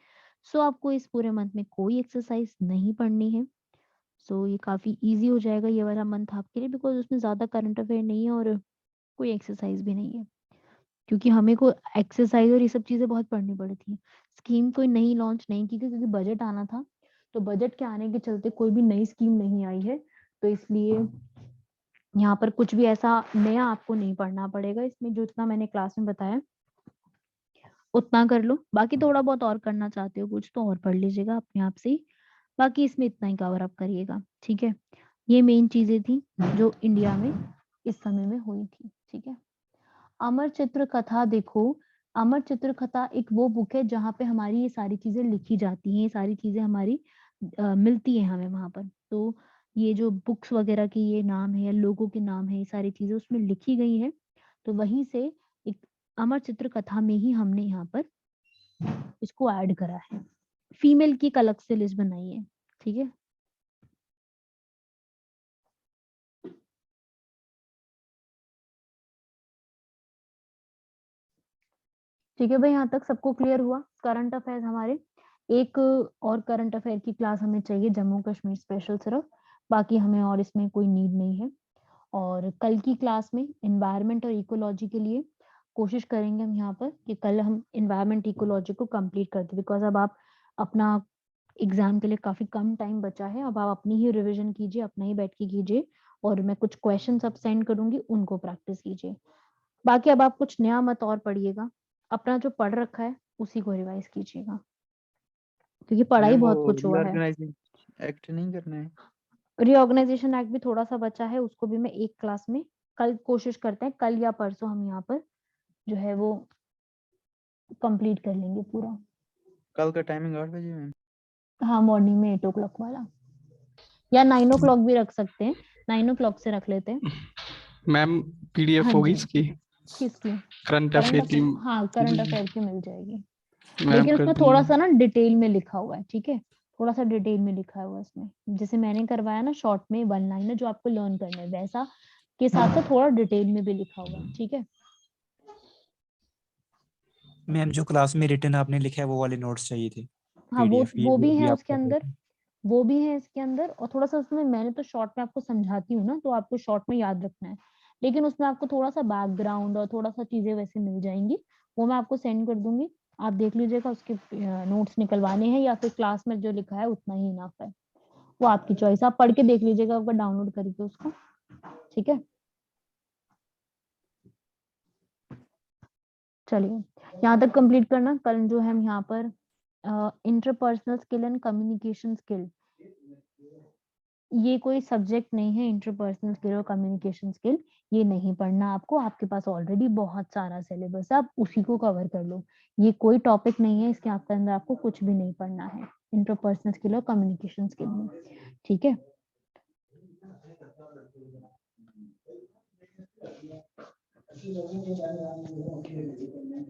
A: सो आपको इस पूरे मंथ में कोई एक्सरसाइज नहीं पढ़नी है। सो ये काफी इजी हो जाएगा ये वाला मंथ आपके लिए, बिकॉज उसमें ज्यादा करंट अफेयर नहीं है और कोई एक्सरसाइज भी नहीं है। क्योंकि हमें को एक्सरसाइज और ये सब चीजें बहुत पढ़नी पड़ी थी। स्कीम कोई नई लॉन्च नहीं की थी क्योंकि बजट आना था, तो बजट के आने के चलते कोई भी नई स्कीम नहीं आई है, तो इसलिए यहाँ पर कुछ भी ऐसा नया आपको नहीं पढ़ना पड़ेगा। इसमें जो इतना मैंने क्लास में बताया उतना कर लो, बाकी थोड़ा बहुत और करना चाहते हो कुछ तो और पढ़ लीजिएगा अपने आप से ही, बाकी इसमें इतना ही कवर अप करिएगा, ठीक है। ये मेन चीजें थी जो इंडिया में इस समय में हुई थी, ठीक है। अमर चित्र कथा देखो, अमर चित्र कथा एक वो बुक है जहाँ पे हमारी ये सारी चीजें लिखी जाती हैं, ये सारी चीजें हमारी मिलती हैं हमें वहां पर। तो ये जो बुक्स वगैरह के ये नाम है या लोगों के नाम है, ये सारी चीजें उसमें लिखी गई हैं, तो वहीं से एक अमर चित्र कथा में ही हमने यहाँ पर इसको ऐड करा है। फीमेल की एक अलग से लिस्ट बनाई है, ठीक है। ठीक है भाई, यहाँ तक सबको क्लियर हुआ। करंट अफेयर्स हमारे, एक और करंट अफेयर की क्लास हमें चाहिए जम्मू कश्मीर स्पेशल सिर्फ, बाकी हमें और इसमें कोई नीड नहीं है। और कल की क्लास में एनवायरनमेंट और इकोलॉजी के लिए कोशिश करेंगे हम यहाँ पर कि कल हम एनवायरनमेंट इकोलॉजी को कंप्लीट कर दें, बिकॉज अब आप अपना एग्जाम के लिए काफी कम टाइम बचा है, अब आप अपनी ही रिवीजन कीजिए, अपना ही बैठ के कीजिए, और मैं कुछ क्वेश्चन अब सेंड करूंगी, उनको प्रैक्टिस कीजिए। बाकी अब आप कुछ नया मत और पढ़िएगा, अपना जो पढ़ रखा है उसी को रिवाइज कीजिएगा, क्योंकि पढ़ाई
H: मैम वो
A: बहुत कुछ हुआ है।
H: रीऑर्गेनाइजिंग एक्ट नहीं करना है?
A: रीऑर्गेनाइजेशन एक्ट भी थोड़ा सा बचा है, उसको भी मैं एक क्लास में कल कोशिश करते हैं, कल या परसों हम यहाँ पर जो है वो कंप्लीट कर लेंगे पूरा।
H: कल का टाइमिंग 8 बजे मैम?
A: हाँ, मॉर्निंग में 8 o'clock वाला, या 9 o'clock भी रख सकते हैं, 9 o'clock से रख लेते हैं।
C: मैम पीडीएफ
A: हाँ
C: होगी
A: जी,
C: इसकी
A: किसकी?
C: करंट
A: करंट
C: अफेयर की?
A: अफेयर, हाँ करंट अफेयर की मिल जाएगी,
C: मैम
A: लेकिन
C: कर
A: उसमें थोड़ा सा
C: दीजिए।
A: ना डिटेल में लिखा हुआ है, ठीक है, थोड़ा सा डिटेल में लिखा हुआ है इसमें, जैसे मैंने करवाया ना शॉर्ट में 1 लाइन जो आपको लर्न करना है वैसा, के साथ साथ थोड़ा डिटेल में भी लिखा हुआ है, ठीक है।
E: मैम जो क्लास में रिटर्न आपने लिखा है वो वाले नोट्स चाहिए थे,
A: हाँ, वो
E: पीडीएफ, ये
A: वो
E: वो
A: भी
E: भी
A: है
E: आप
A: उसके
E: कर रहे
A: अंदर,
E: थे।
A: वो भी है इसके अंदर, और थोड़ा सा उसमें मैंने तो शॉर्ट में आपको समझाती हूँ ना, तो आपको शॉर्ट में याद रखना है, लेकिन उसमें आपको थोड़ा सा बैकग्राउंड और थोड़ा सा चीजें वैसे मिल जाएंगी, वो मैं आपको सेंड कर दूंगी, आप देख लीजिएगा, उसके नोट्स निकलवाने हैं या फिर क्लास में जो लिखा है उतना ही इनफ है, वो आपकी चॉइस, आप पढ़ के देख लीजिएगा एक बार डाउनलोड करके उसको, ठीक है। चलिए, यहाँ तक कंप्लीट करना, कल जो है हम यहाँ पर interpersonal skill and communication skill, ये कोई सब्जेक्ट नहीं है, इंटरपर्सनल स्किल और कम्युनिकेशन स्किल, ये नहीं पढ़ना आपको, आपके पास ऑलरेडी बहुत सारा सिलेबस है, आप उसी को कवर कर लो, ये कोई टॉपिक नहीं है, इसके आपके अंदर आपको कुछ भी नहीं पढ़ना है इंटरपर्सनल स्किल और कम्युनिकेशन स्किल में, ठीक है।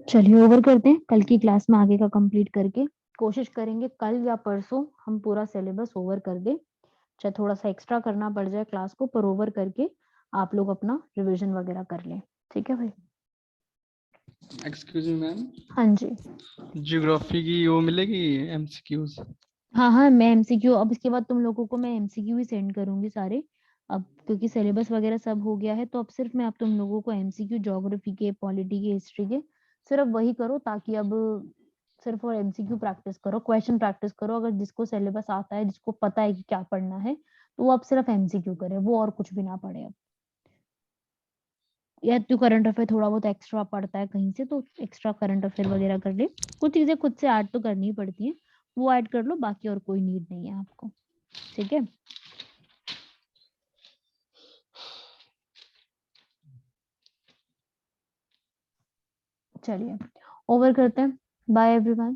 A: चलिए ओवर करते हैं, कल की क्लास में आगे का कंप्लीट करके कोशिश करेंगे कल या परसों हम पूरा सिलेबस ओवर कर दें, चाहे थोड़ा सा एक्स्ट्रा करना पड़ जाए क्लास को, पर ओवर करके आप लोग अपना रिवीजन वगैरह कर लें, ठीक है भाई।
C: एक्सक्यूज मी मैम,
A: हाँ जी,
C: ज्योग्राफी की वो मिलेगी एमसीक्यूज?
A: हाँ हाँ, मैं एमसीक्यू, अब इसके बाद तुम लोगों को मैं एमसीक्यू ही सेंड करूंगी सारे, अब क्योंकि सिलेबस वगैरह सब हो गया है, तो अब सिर्फ मैं अब तुम लोगों को एमसीक्यू ज्योग्राफी के, पॉलिटी के, हिस्ट्री के, सिर्फ वही करो, ताकि अब सिर्फ और एमसीक्यू प्रैक्टिस करो, क्वेश्चन प्रैक्टिस करो, अगर जिसको सिलेबस आता है, जिसको पता है कि क्या पढ़ना है, तो वो अब सिर्फ एमसीक्यू करे, वो और कुछ भी ना पढ़े अब, या तो करंट अफेयर थोड़ा बहुत एक्स्ट्रा पढ़ता है कहीं से, तो एक्स्ट्रा करंट अफेयर वगैरह कर ले, कुछ चीजें खुद से ऐड तो करनी ही पड़ती है, वो ऐड कर लो, बाकी और कोई नीड नहीं है आपको, ठीक है। चलिए ओवर करते हैं, बाय एवरीवन।